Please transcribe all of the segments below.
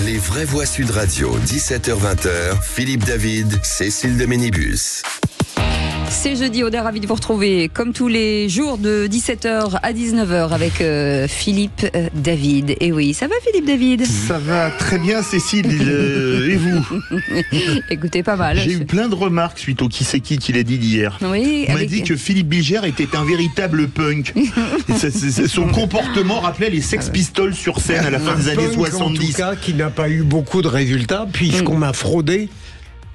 Les vraies voix Sud Radio, 17h-20h, Philippe David, Cécile de Ménibus. C'est jeudi, on est ravis de vous retrouver comme tous les jours de 17h à 19h avec Philippe David. Et oui, ça va Philippe David? Ça va très bien Cécile, et vous? Écoutez, pas mal. J'ai eu plein de remarques suite au qui c'est qui l'a dit d'hier. Oui, On m'a dit que Philippe Bilger était un véritable punk. Son comportement rappelait les Sex Pistols sur scène à la fin des années 70. En tout cas, qui n'a pas eu beaucoup de résultats puisqu'on m'a fraudé.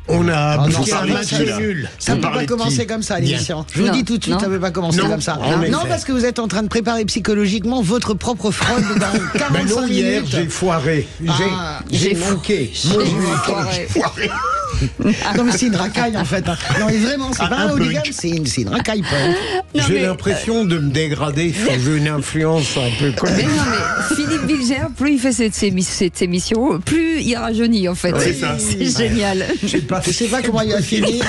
On a vous un parlez match de qui, là? nul. Ça ne peut pas commencer comme ça, l'émission. Je vous dis tout de suite, ça ne peut pas commencer comme ça. Non, parce que vous êtes en train de préparer psychologiquement votre propre fraude dans 45 hier, minutes. j'ai foiré. J'ai manqué. Foiré. Non, mais c'est une racaille, en fait. Non, mais vraiment, c'est pas un hooligan, c'est une racaille punk. J'ai l'impression de me dégrader sous une influence un peu Mais non, mais Philippe Bilger, plus il fait cette émission, plus il rajeunit en fait. Ouais, c'est ça. C'est génial. Je sais pas comment il va finir.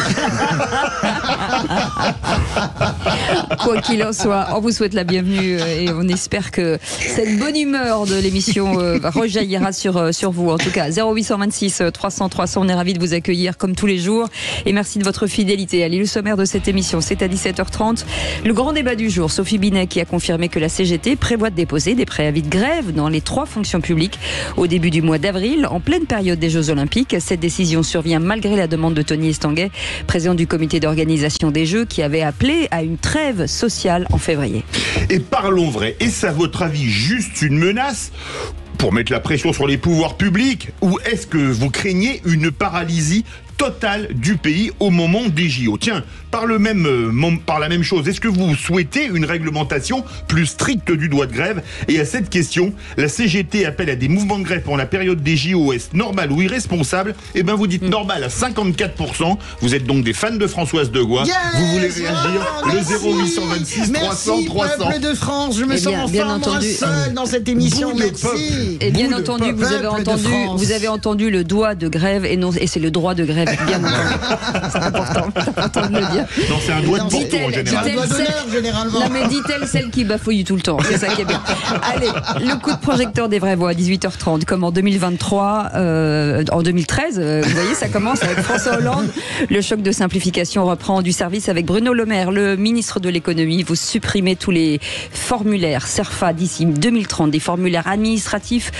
Quoi qu'il en soit, on vous souhaite la bienvenue et on espère que cette bonne humeur de l'émission rejaillira sur vous. En tout cas, 0826 300 300, on est ravis de vous accueillir comme tous les jours et merci de votre fidélité. Allez, le sommaire de cette émission, c'est à 17h30. Le grand débat du jour, Sophie Binet qui a confirmé que la CGT prévoit de déposer des préavis de grève dans les 3 fonctions publiques au début du mois d'avril, en pleine période des Jeux Olympiques. Cette décision survient malgré la demande de Tony Estanguet, président du comité d'organisation des Jeux, qui avait appelé à une trêve sociale en février. Et parlons vrai, est-ce à votre avis juste une menace pour mettre la pression sur les pouvoirs publics, ou est-ce que vous craignez une paralysie totale du pays au moment des JO? Tiens, par la même chose, est-ce que vous souhaitez une réglementation plus stricte du droit de grève? Et à cette question, la CGT appelle à des mouvements de grève pour la période des JO. Est-ce normal ou irresponsable? Eh bien, vous dites normal à 54%. Vous êtes donc des fans de Françoise Degois. Yes, vous voulez réagir? Le 0826 300 300. Merci, peuple de France. Je me sens enfin moins seul dans cette émission. Merci. Et bien entendu, vous avez entendu le doigt de grève et c'est le droit de grève. Bien entendu. C'est important de le dire. Non, c'est un doigt de Porto en général. Un doigt d'honneur, généralement. Non, mais dit-elle celle qui bafouille tout le temps. C'est ça qui est bien. Allez, le coup de projecteur des vraies voix à 18h30, comme en 2023, en 2013. Vous voyez, ça commence avec François Hollande. Le choc de simplification reprend du service avec Bruno Le Maire, le ministre de l'économie. Vous supprimez tous les formulaires CERFA d'ici 2030, des formulaires administratifs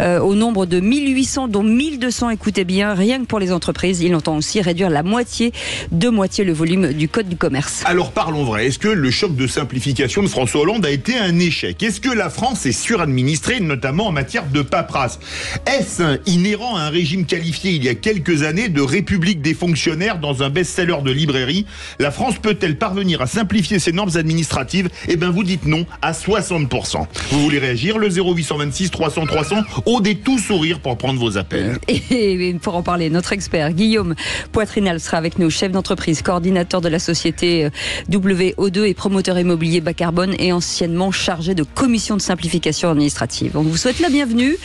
au nombre de 1800, dont 1200, écoutez bien, rien que pour les entreprises. Il entend aussi réduire de moitié le volume du code du commerce. Alors parlons vrai, est-ce que le choc de simplification de François Hollande a été un échec? Est-ce que la France est suradministrée, notamment en matière de paperasse? Est-ce inhérent à un régime qualifié il y a quelques années de république des fonctionnaires dans un best-seller de librairie? La France peut-elle parvenir à simplifier ses normes administratives? Eh bien vous dites non à 60%. Vous voulez réagir? Le 0826 300 300, au des tout sourire pour prendre vos appels. Et pour en parler, notre expert Guillaume Poitrinal sera avec nous, chef d'entreprise, coordinateur de la société WO2 et promoteur immobilier bas carbone et anciennement chargé de commission de simplification administrative. On vous souhaite la bienvenue.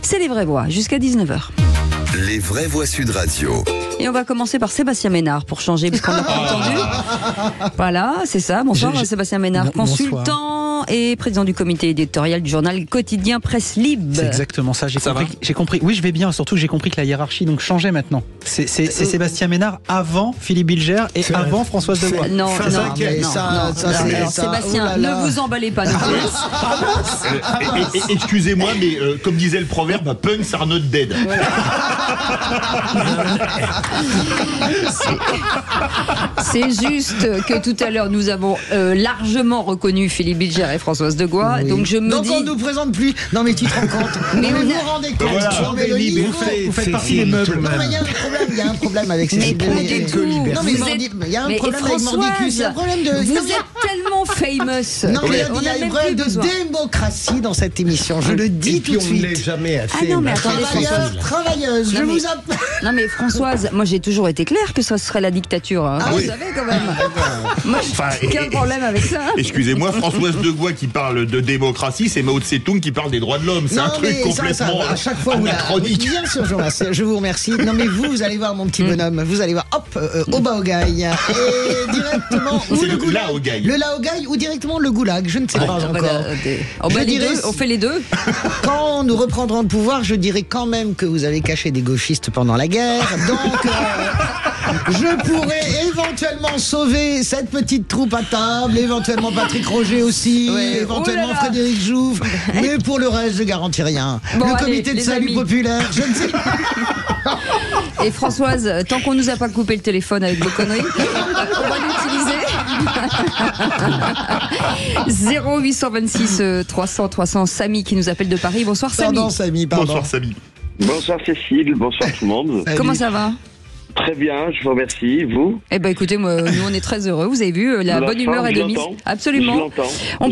C'est les vraies voix jusqu'à 19h. Les vraies voix Sud Radio. Et on va commencer par Sébastien Ménard pour changer, parce qu'on n'a pas entendu. Voilà, c'est ça. Bonsoir Sébastien Ménard, consultant et président du comité éditorial du journal quotidien Presse Libre. C'est exactement ça, j'ai compris. Oui, je vais bien, surtout j'ai compris que la hiérarchie donc changeait maintenant. C'est Sébastien Ménard avant Philippe Bilger et avant Françoise Degois. Non, Sébastien, ne vous emballez pas non plus. Excusez-moi, mais comme disait le proverbe, punk are not dead. C'est juste que tout à l'heure nous avons largement reconnu Philippe Bilger et Françoise Degois. Oui. Donc on ne nous présente plus. Non mais tu te rends compte. Mais vous vous rendez compte. Vous faites partie des meubles. Non mais il y a un problème avec ces idées. Non mais il y a un problème avec Mordicus. Il y a un problème de. Vous êtes tellement famous. Non mais il y a un problème de démocratie dans cette émission. Je le dis tout de suite. On ne l'est jamais assez. Ah non mais attendez, travailleuse. Je vous appelle. Non mais Françoise, moi j'ai toujours été claire que ça serait la dictature. Hein. Vous savez quand même. Moi j'ai aucun problème avec ça. Excusez-moi, Françoise Degois qui parle de démocratie, c'est Mao Tse-tung qui parle des droits de l'homme. C'est un truc complètement à chaque fois anachronique. Bien sûr, je vous remercie. Non mais vous allez voir mon petit bonhomme, vous allez voir, hop, au Baogaï. Et directement. C'est le Laogaï. Le Laogaï ou directement le goulag, je ne sais pas encore. On fait les deux. Quand nous reprendrons le pouvoir, je dirais quand même que vous avez caché des gauchistes pendant la guerre, donc je pourrais éventuellement sauver cette petite troupe à table, éventuellement Patrick Roger aussi, éventuellement Frédéric Jouve, mais pour le reste, je garantis rien. Bon, le comité de salut populaire, je ne sais pas. Et Françoise, tant qu'on nous a pas coupé le téléphone avec vos conneries, on va l'utiliser. 0826 300 300, Samy qui nous appelle de Paris. Bonsoir Samy. Pardon Samy, pardon. Bonsoir Samy. Bonsoir Cécile, bonsoir tout le monde. Salut. Comment ça va? Très bien, je vous remercie. Vous? Eh ben écoutez, nous on est très heureux. Vous avez vu, la bonne humeur est de mise. Absolument. On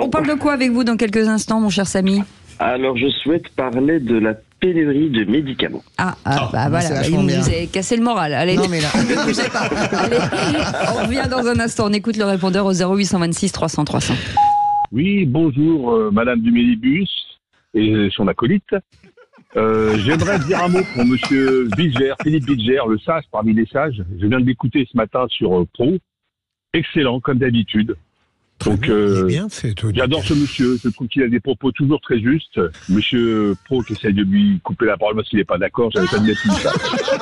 parle de quoi avec vous dans quelques instants, mon cher Samy? Alors, je souhaite parler de la pénurie de médicaments. Voilà, il nous a cassé le moral. Allez, non, mais là... ne bougez pas. Allez, on revient dans un instant. On écoute le répondeur au 0826 300 300. Oui, bonjour, Madame du Mélibus et son acolyte. J'aimerais dire un mot pour Monsieur Bilger, Philippe Bilger, le sage parmi les sages. Je viens de l'écouter ce matin sur Pro. Excellent, comme d'habitude. Donc, j'adore ce monsieur. Je trouve qu'il a des propos toujours très justes. Monsieur Pro qui essaie de lui couper la parole parce qu'il n'est pas d'accord. J'avais pas de mettre ça.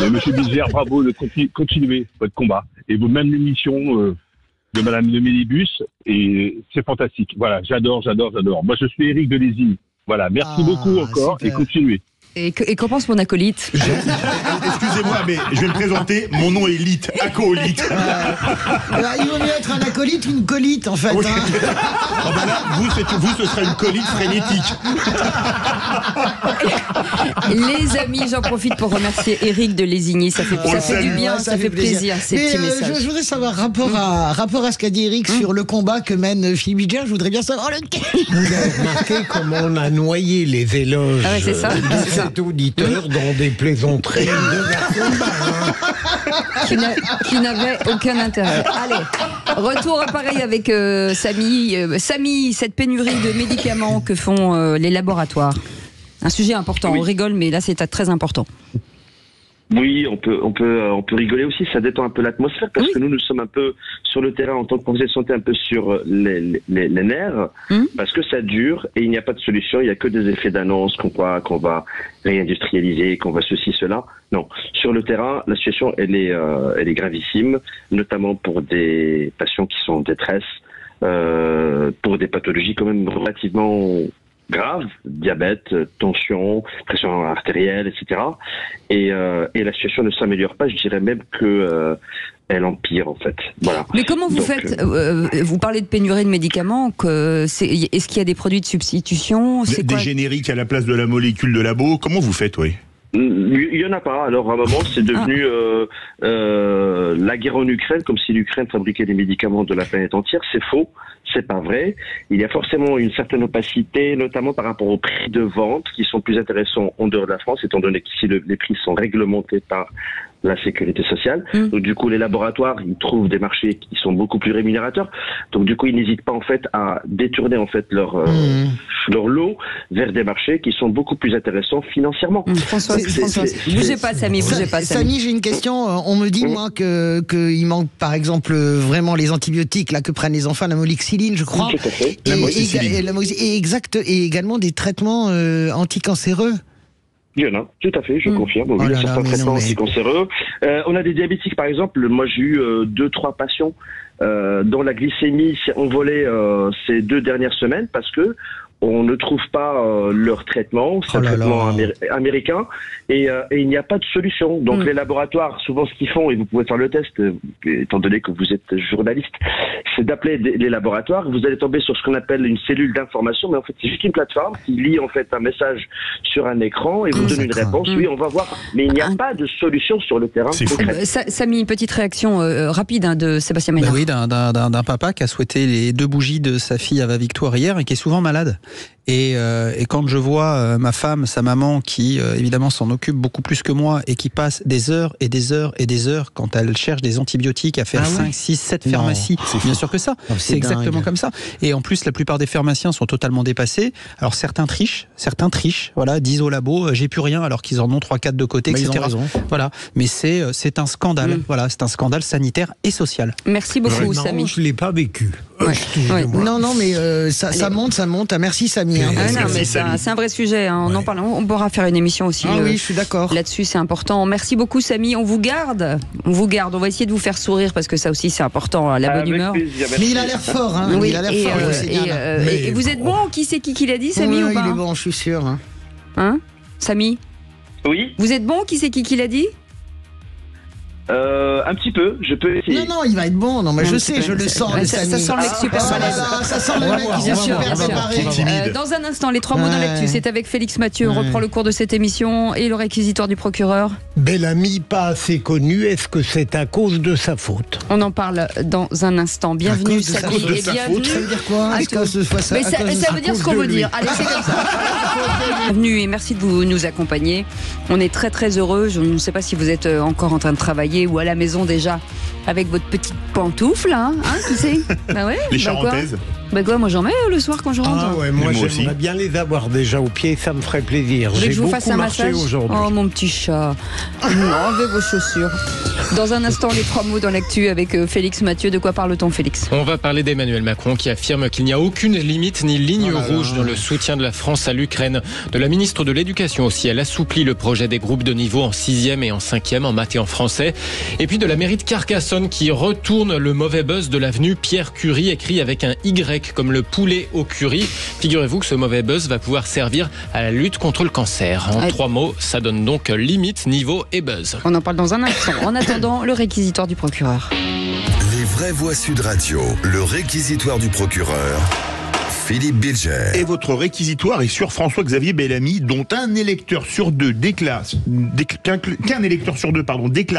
Mais Monsieur Bilger, bravo de continuer votre combat. Et vous-même l'émission de Madame de Mélibus. Et c'est fantastique. Voilà, j'adore. Moi, je suis Éric de Lézigny. Voilà, merci beaucoup encore et continuez. Et qu'en pense mon acolyte? Excusez-moi, mais je vais me présenter. Mon nom est Lite, acolyte. Il vaut mieux être un acolyte ou une colite, en fait. Oui. Là, vous, ce serait une colite frénétique. Les amis, j'en profite pour remercier Éric de Lézigny. Ça fait du bien, ça fait plaisir, ces petits messages. Je voudrais savoir, rapport à ce qu'a dit Éric sur le combat que mène Philippe Bilger, je voudrais bien savoir lequel. Vous avez remarqué comment on a noyé les éloges c'est ça. cet auditeur dans des plaisanteries de garçons qui n'avait aucun intérêt. Allez, retour à pareil avec Samy. Samy, cette pénurie de médicaments que font les laboratoires. Un sujet important, on rigole, mais là c'est très important. Oui, on peut rigoler aussi, ça détend un peu l'atmosphère parce que nous sommes un peu sur le terrain en tant que professionnels de santé, un peu sur les nerfs, parce que ça dure et il n'y a pas de solution, il n'y a que des effets d'annonce qu'on va réindustrialiser, qu'on va ceci, cela. Non, sur le terrain, la situation elle est gravissime, notamment pour des patients qui sont en détresse, pour des pathologies quand même relativement grave, diabète, tension, pression artérielle, etc. Et la situation ne s'améliore pas, je dirais même que elle empire en fait. Voilà. Mais comment vous faites vous parlez de pénurie de médicaments, est-ce qu'il y a des produits de substitution? Des génériques à la place de la molécule de labo? Comment vous faites, Il y en a pas. Alors à un moment, c'est devenu la guerre en Ukraine, comme si l'Ukraine fabriquait des médicaments de la planète entière. C'est faux, c'est pas vrai. Il y a forcément une certaine opacité, notamment par rapport aux prix de vente, qui sont plus intéressants en dehors de la France, étant donné qu'ici les prix sont réglementés par la sécurité sociale. Donc du coup, les laboratoires, ils trouvent des marchés qui sont beaucoup plus rémunérateurs. Donc du coup, ils n'hésitent pas en fait à détourner en fait leur lot vers des marchés qui sont beaucoup plus intéressants financièrement. François, bougez pas, Samy, bougez pas. Samy, j'ai une question. On me dit moi qu'il manque par exemple vraiment les antibiotiques là que prennent les enfants, la moxicilline, je crois. Tout à fait. Et également des traitements anticancéreux. Il y en a, tout à fait, je confirme. Oui, il y a certains traitements anticancéreux. On a des diabétiques, par exemple. Moi, j'ai eu 2-3 patients dont la glycémie s'est envolée ces 2 dernières semaines parce que on ne trouve pas leur traitement, c'est un traitement américain, et il n'y a pas de solution. Donc les laboratoires, souvent ce qu'ils font, et vous pouvez faire le test, étant donné que vous êtes journaliste, c'est d'appeler les laboratoires, vous allez tomber sur ce qu'on appelle une cellule d'information, mais en fait c'est juste une plateforme qui lit en fait un message sur un écran et vous donne une réponse. Oui, on va voir, mais il n'y a pas de solution sur le terrain. Samy, une petite réaction rapide de Sébastien Ménard. Oui, d'un papa qui a souhaité les 2 bougies de sa fille Ava Victoire hier et qui est souvent malade. Et quand je vois ma femme, sa maman, qui évidemment s'en occupe beaucoup plus que moi et qui passe des heures et des heures et des heures quand elle cherche des antibiotiques à faire 5, 6, 7 pharmacies. Bien sûr que ça. C'est exactement comme ça. Et en plus, la plupart des pharmaciens sont totalement dépassés. Alors certains trichent, voilà, disent au labo, j'ai plus rien, alors qu'ils en ont 3-4 de côté, etc. Voilà. Mais c'est un scandale. Voilà, c'est un scandale sanitaire et social. Merci beaucoup, Samy. Je l'ai pas vécu. Non, mais ça monte. Merci, Samy. C'est un vrai sujet. On en parle. On pourra faire une émission aussi. Oui, je suis d'accord. Là-dessus, c'est important. Merci beaucoup, Samy. On vous garde. On va essayer de vous faire sourire parce que ça aussi, c'est important. La bonne humeur. Plaisir, mais il a l'air fort. Oui, il a l'air fort. Et vous êtes bon? Qui c'est qui l'a dit, Samy, ou pas? Il est bon, je suis sûr. Hein, Samy? Oui. Vous êtes bon? Qui c'est qui l'a dit? Un petit peu, je peux essayer. Non, il va être bon. Non, mais je sais, je le sens. Ça sent le mec super balèze. Ça sent le mec qui est super préparé. Dans un instant, les 3 mots dans l'actu. C'est avec Félix Mathieu. On reprend le cours de cette émission et le réquisitoire du procureur. Bellamy, pas assez connu. Est-ce que c'est à cause de sa faute? On en parle dans un instant. Bienvenue, Samy. Et bienvenue. Ça veut dire quoi? Ça veut dire ce qu'on veut dire. Allez, c'est comme ça. Bienvenue et merci de nous accompagner. On est très très heureux. Je ne sais pas si vous êtes encore en train de travailler ou à la maison déjà avec votre petite pantoufle, qui sait? Les charentaises. Quoi, moi j'en mets le soir quand je rentre. Moi j'aimerais bien les avoir déjà au pied, ça me ferait plaisir. J'ai beaucoup un marché aujourd'hui. Oh mon petit chat, enlevez vos chaussures. Dans un instant, les 3 mots dans l'actu avec Félix Mathieu. De quoi parle-t-on, Félix? On va parler d'Emmanuel Macron qui affirme qu'il n'y a aucune limite ni ligne rouge dans le soutien de la France à l'Ukraine. De la ministre de l'Éducation aussi, elle assouplit le projet des groupes de niveau en 6e et en 5e en maths et en français. Et puis de la mairie de Carcassonne qui retourne le mauvais buzz de l'avenue Pierre Curie, écrit avec un Y comme le poulet au curry. Figurez-vous que ce mauvais buzz va pouvoir servir à la lutte contre le cancer. En 3 mots, ça donne donc limite, niveau et buzz. On en parle dans un instant. En attendant, le réquisitoire du procureur. Les vraies voix Sud Radio, le réquisitoire du procureur. Philippe Bilger. Et votre réquisitoire est sur François-Xavier Bellamy, dont un électeur sur deux déclare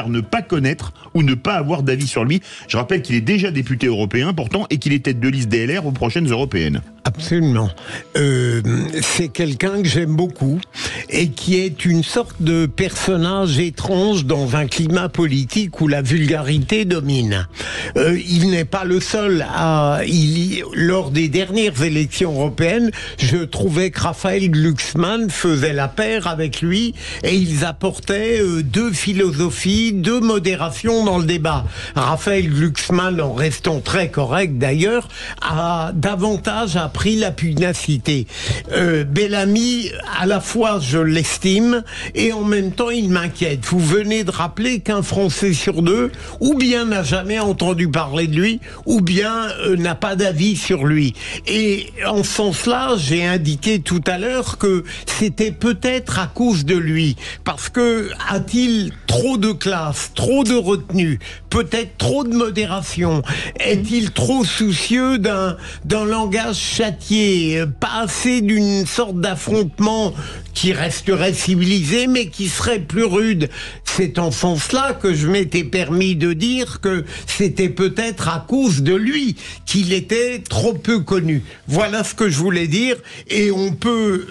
ne pas connaître ou ne pas avoir d'avis sur lui. Je rappelle qu'il est déjà député européen pourtant et qu'il est tête de liste DLR aux prochaines européennes. Absolument. C'est quelqu'un que j'aime beaucoup et qui est une sorte de personnage étrange dans un climat politique où la vulgarité domine. Il n'est pas le seul lors des dernières élections européennes, je trouvais que Raphaël Glucksmann faisait la paire avec lui et ils apportaient 2 philosophies, 2 modérations dans le débat. Raphaël Glucksmann, en restant très correct d'ailleurs, a davantage appris la pugnacité. Bellamy, à la fois je l'estime et en même temps il m'inquiète. Vous venez de rappeler qu'un Français sur 2 ou bien n'a jamais entendu parler de lui ou bien n'a pas d'avis sur lui. Et en ce sens-là, j'ai indiqué tout à l'heure que c'était peut-être à cause de lui. Parce que a-t-il trop de classe, trop de retenue, peut-être trop de modération? Est-il trop soucieux d'un langage châtié, pas assez d'une sorte d'affrontement qui resterait civilisé mais qui serait plus rude? C'est en ce sens-là que je m'étais permis de dire que c'était peut-être à cause de lui qu'il était trop peu connu. Voilà ce que je voulais dire et on peut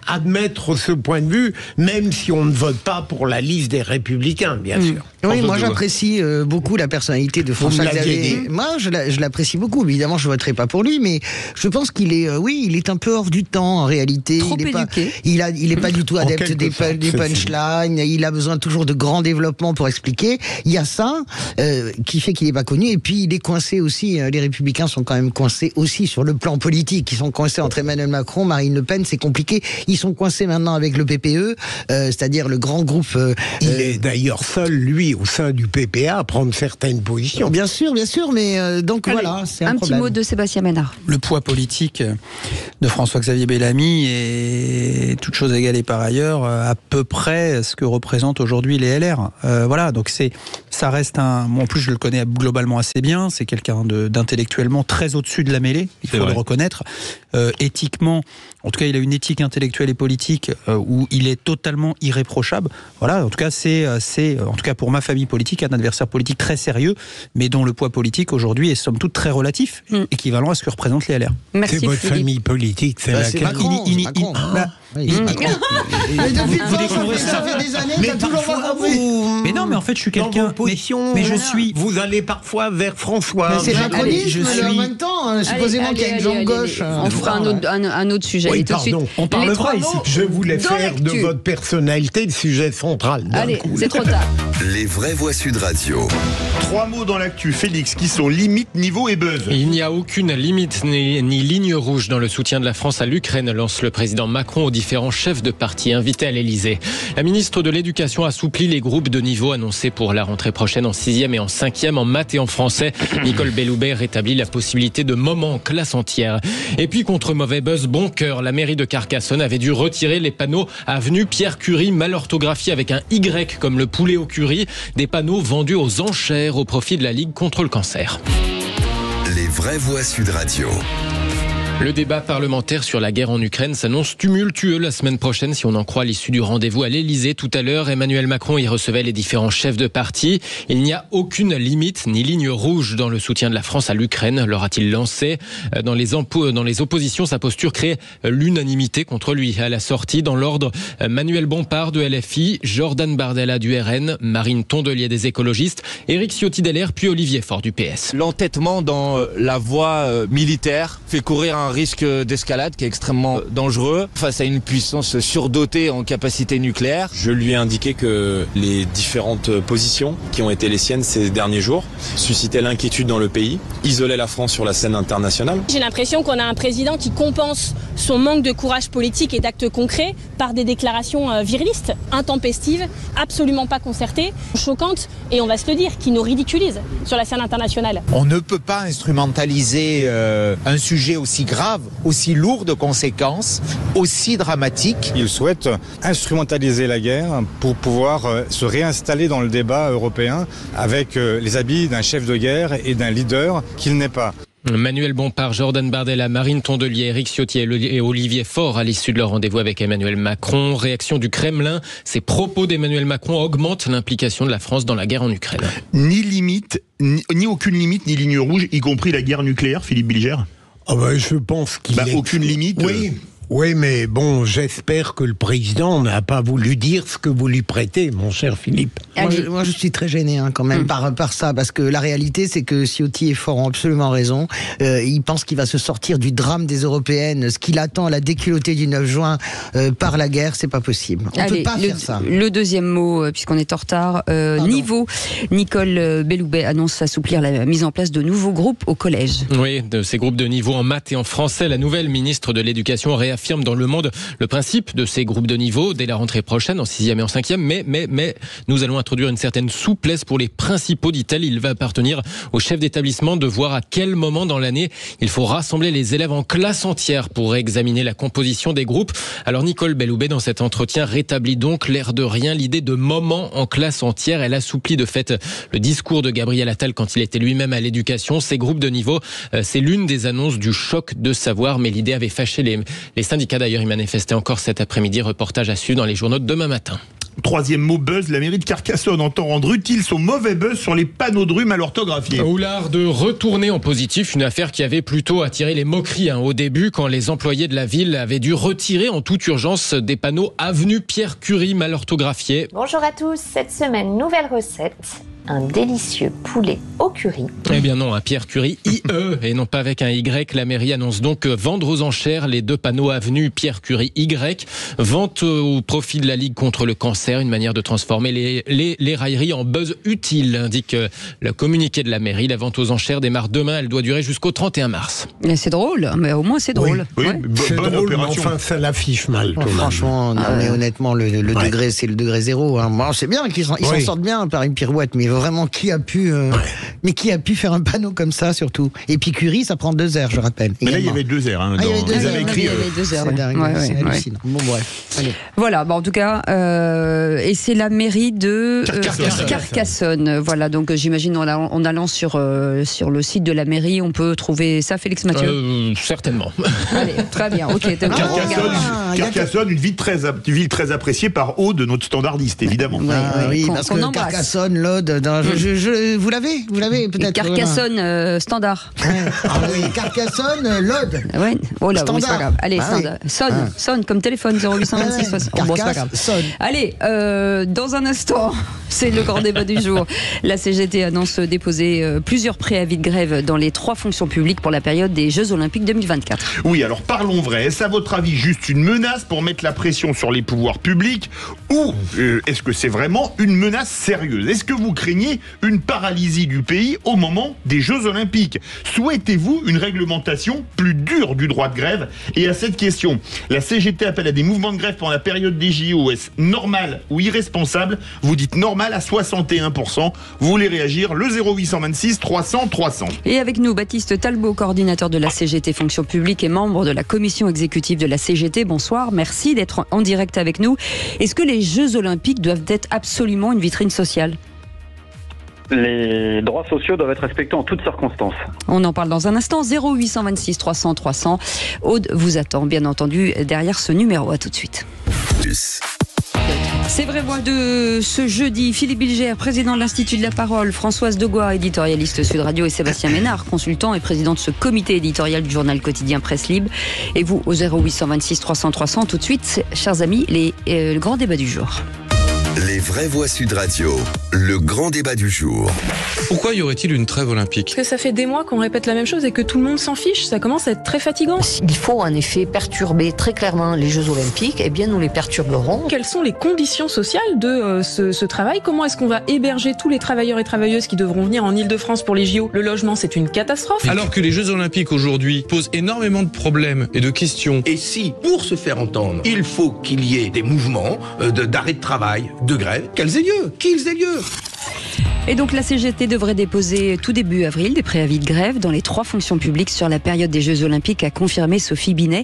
admettre ce point de vue même si on ne vote pas pour la liste des Républicains, bien sûr. Oui, moi j'apprécie beaucoup la personnalité de François-Xavier. Moi je l'apprécie beaucoup. Évidemment, je voterai pas pour lui, mais je pense qu'il est, il est un peu hors du temps en réalité. Trop éduqué. Il est pas du tout adepte des punchlines. Il a besoin toujours de grands développements pour expliquer. Il y a ça qui fait qu'il est pas connu. Et puis il est coincé aussi. Les Républicains sont quand même coincés aussi sur le plan politique. Ils sont coincés entre Emmanuel Macron, Marine Le Pen. C'est compliqué. Ils sont coincés maintenant avec le PPE, c'est-à-dire le grand groupe. Il est d'ailleurs seul, lui, au sein du PPA, à prendre certaines positions. Bien sûr, mais donc voilà, c'est un petit mot de Sébastien Ménard. Le poids politique de François-Xavier Bellamy est, toute chose égale par ailleurs, à peu près ce que représentent aujourd'hui les LR. Voilà, donc ça reste moi en plus je le connais globalement assez bien, c'est quelqu'un d'intellectuellement très au-dessus de la mêlée, il faut le reconnaître. Éthiquement, En tout cas, il a une éthique intellectuelle et politique où il est totalement irréprochable. Voilà, en tout cas, c'est en tout cas pour ma famille politique, un adversaire politique très sérieux, mais dont le poids politique aujourd'hui est somme toute très relatif, équivalent à ce que représentent les LR. Merci, c'est votre Philippe. Famille politique, c'est laquelle? Macron. Oui. Mais depuis ça fait des années que toujours pas compris. Mais non, mais en fait, je suis quelqu'un. Mais je suis. Vous allez parfois vers François. Mais c'est macronisme, mais en même temps, supposément qu'il y a une jambe gauche. On fera un autre sujet. Oui, tout de suite. On parlera ici. Je voulais faire de votre personnalité le sujet central. Allez, c'est trop tard. Les vraies voix Sud Radio. 3 mots dans l'actu, Félix, qui sont limite, niveau et buzz. Il n'y a aucune limite ni ligne rouge dans le soutien de la France à l'Ukraine, lance le président Macron aux différents chefs de parti invités à l'Elysée. La ministre de l'Éducation assouplit les groupes de niveau annoncés pour la rentrée prochaine en 6e et en 5e en maths et en français. Nicole Belloubet rétablit la possibilité de moments en classe entière. Et puis contre mauvais buzz, bon cœur, la mairie de Carcassonne avait dû retirer les panneaux avenue Pierre Curie mal orthographiés avec un Y comme le poulet au curry, des panneaux vendus aux enchères au profit de la Ligue contre le cancer. Les vraies voix Sud Radio. Le débat parlementaire sur la guerre en Ukraine s'annonce tumultueux la semaine prochaine si on en croit l'issue du rendez-vous à l'Elysée tout à l'heure. Emmanuel Macron y recevait les différents chefs de parti. Il n'y a aucune limite ni ligne rouge dans le soutien de la France à l'Ukraine, leur a-t-il lancé. Dans les oppositions, sa posture crée l'unanimité contre lui. À la sortie, dans l'ordre, Manuel Bompard de LFI, Jordan Bardella du RN, Marine Tondelier des écologistes, Éric Ciotti d'LR, puis Olivier Faure du PS. L'entêtement dans la voie militaire fait courir un risque d'escalade qui est extrêmement dangereux face à une puissance surdotée en capacité nucléaire. Je lui ai indiqué que les différentes positions qui ont été les siennes ces derniers jours suscitaient l'inquiétude dans le pays, isolaient la France sur la scène internationale. J'ai l'impression qu'on a un président qui compense son manque de courage politique et d'actes concrets par des déclarations virilistes, intempestives, absolument pas concertées, choquantes et on va se le dire, qui nous ridiculisent sur la scène internationale. On ne peut pas instrumentaliser un sujet aussi grave, aussi lourd de conséquences, aussi dramatique. Il souhaite instrumentaliser la guerre pour pouvoir se réinstaller dans le débat européen avec les habits d'un chef de guerre et d'un leader qu'il n'est pas. Manuel Bompard, Jordan Bardella, Marine Tondelier, Éric Ciotti et Olivier Faure à l'issue de leur rendez-vous avec Emmanuel Macron. Réaction du Kremlin, ces propos d'Emmanuel Macron augmentent l'implication de la France dans la guerre en Ukraine. Ni limite, ni aucune limite, ni ligne rouge, y compris la guerre nucléaire, Philippe Bilger. Je pense qu'il est... Aucune limite. Oui, mais bon, j'espère que le président n'a pas voulu dire ce que vous lui prêtez, mon cher Philippe. Moi, je suis très gêné quand même par ça, parce que la réalité, c'est que Ciotti et Faure ont absolument raison. Il pense qu'il va se sortir du drame des Européennes. Ce qu'il attend, la déculottée du 9 juin par la guerre, c'est pas possible. On peut pas faire ça. Le deuxième mot, puisqu'on est en retard, niveau. Nicole Belloubet annonce assouplir la mise en place de nouveaux groupes au collège. Oui, de ces groupes de niveau en maths et en français. La nouvelle ministre de l'Éducation réaffirme dans Le Monde le principe de ces groupes de niveau dès la rentrée prochaine en 6e et en 5e, mais nous allons introduire une certaine souplesse pour les principaux, dit-elle. Il va appartenir au chef d'établissement de voir à quel moment dans l'année il faut rassembler les élèves en classe entière pour examiner la composition des groupes. Alors Nicole Belloubet, dans cet entretien, rétablit donc l'air de rien l'idée de moment en classe entière. Elle assouplit de fait le discours de Gabriel Attal quand il était lui-même à l'éducation. Ces groupes de niveau, c'est l'une des annonces du choc de savoir, mais l'idée avait fâché les syndicats. D'ailleurs, ils manifestaient encore cet après-midi. Reportage à suivre dans les journaux de demain matin. Troisième mot, buzz. La mairie de Carcassonne entend rendre utile son mauvais buzz sur les panneaux de rue mal orthographiés. Ou l'art de retourner en positif, une affaire qui avait plutôt attiré les moqueries au début, quand les employés de la ville avaient dû retirer en toute urgence des panneaux avenue Pierre Curie mal orthographiés. Bonjour à tous, cette semaine, nouvelle recette. Un délicieux poulet au curry. Eh bien non, un Pierre Curie IE et non pas avec un Y. La mairie annonce donc vendre aux enchères les 2 panneaux avenue Pierre Curie Y. Vente au profit de la Ligue contre le cancer, une manière de transformer les railleries en buzz utile, indique le communiqué de la mairie. La vente aux enchères démarre demain, elle doit durer jusqu'au 31 mars. C'est drôle, mais au moins c'est drôle. Oui, c'est drôle, mais enfin ça l'affiche mal. Franchement, mais honnêtement, le degré, c'est le degré 0. Bon, c'est bien qu'ils s'en sortent bien par une pirouette, mais vraiment qui a pu faire un panneau comme ça surtout. Et puis Curie, ça prend 2 heures, je rappelle. Mais là, il y avait 2 heures. Il y avait 2 heures. Il y avait 2 heures. C'est hallucinant. Bon, bref. Allez. Voilà, en tout cas, et c'est la mairie de Carcassonne. Voilà, donc j'imagine en allant sur le site de la mairie, on peut trouver ça, Félix Mathieu. Certainement. Allez, très bien, ok. Carcassonne, une ville très appréciée par Aude, notre standardiste, évidemment. Oui, parce que Carcassonne, l'Aude, vous l'avez peut-être. Carcassonne, standard. Oui, Carcassonne, l'Aude. Ouais. Oh là, standard. c'est pas grave. Allez, standard. Sonne comme téléphone 0826. Bon, c'est pas grave. Allez, dans un instant, c'est le grand débat du jour. La CGT annonce déposer plusieurs préavis de grève dans les 3 fonctions publiques pour la période des Jeux Olympiques 2024. Oui, alors parlons vrai. Est-ce à votre avis juste une menace pour mettre la pression sur les pouvoirs publics ou est-ce que c'est vraiment une menace sérieuse? Est-ce que vous craignez une paralysie du pays au moment des Jeux Olympiques? Souhaitez-vous une réglementation plus dure du droit de grève? Et à cette question, la CGT appelle à des mouvements de grève pendant la période des JO. Est-ce normal ou irresponsable? Vous dites normal à 61%. Vous voulez réagir? Le 0826 300 300. Et avec nous, Baptiste Talbot, coordinateur de la CGT Fonction Publique et membre de la commission exécutive de la CGT. Bonsoir, merci d'être en direct avec nous. Est-ce que les Jeux Olympiques doivent être absolument une vitrine sociale? Les droits sociaux doivent être respectés en toutes circonstances. On en parle dans un instant. 0826 300 300. Aude vous attend, bien entendu, derrière ce numéro. À tout de suite. C'est Vraie Voix de ce jeudi. Philippe Bilger, président de l'Institut de la Parole, Françoise Degois, éditorialiste Sud Radio, et Sébastien Ménard, consultant et président de ce comité éditorial du journal quotidien Presse Libre. Et vous, au 0826 300 300, tout de suite, chers amis, le grand débat du jour. Les Vraies Voix Sud Radio, le grand débat du jour. Pourquoi y aurait-il une trêve olympique? Parce que ça fait des mois qu'on répète la même chose et que tout le monde s'en fiche, ça commence à être très fatigant. Il faut en effet perturber très clairement les Jeux Olympiques, eh bien nous les perturberons. Quelles sont les conditions sociales de ce travail? Comment est-ce qu'on va héberger tous les travailleurs et travailleuses qui devront venir en Ile-de-France pour les JO? Le logement, c'est une catastrophe. Alors que les Jeux Olympiques aujourd'hui posent énormément de problèmes et de questions. Et si, pour se faire entendre, il faut qu'il y ait des mouvements d'arrêt de travail, de grève, qu'ils aient lieu. Et donc la CGT devrait déposer tout début avril des préavis de grève dans les 3 fonctions publiques sur la période des Jeux Olympiques, a confirmé Sophie Binet.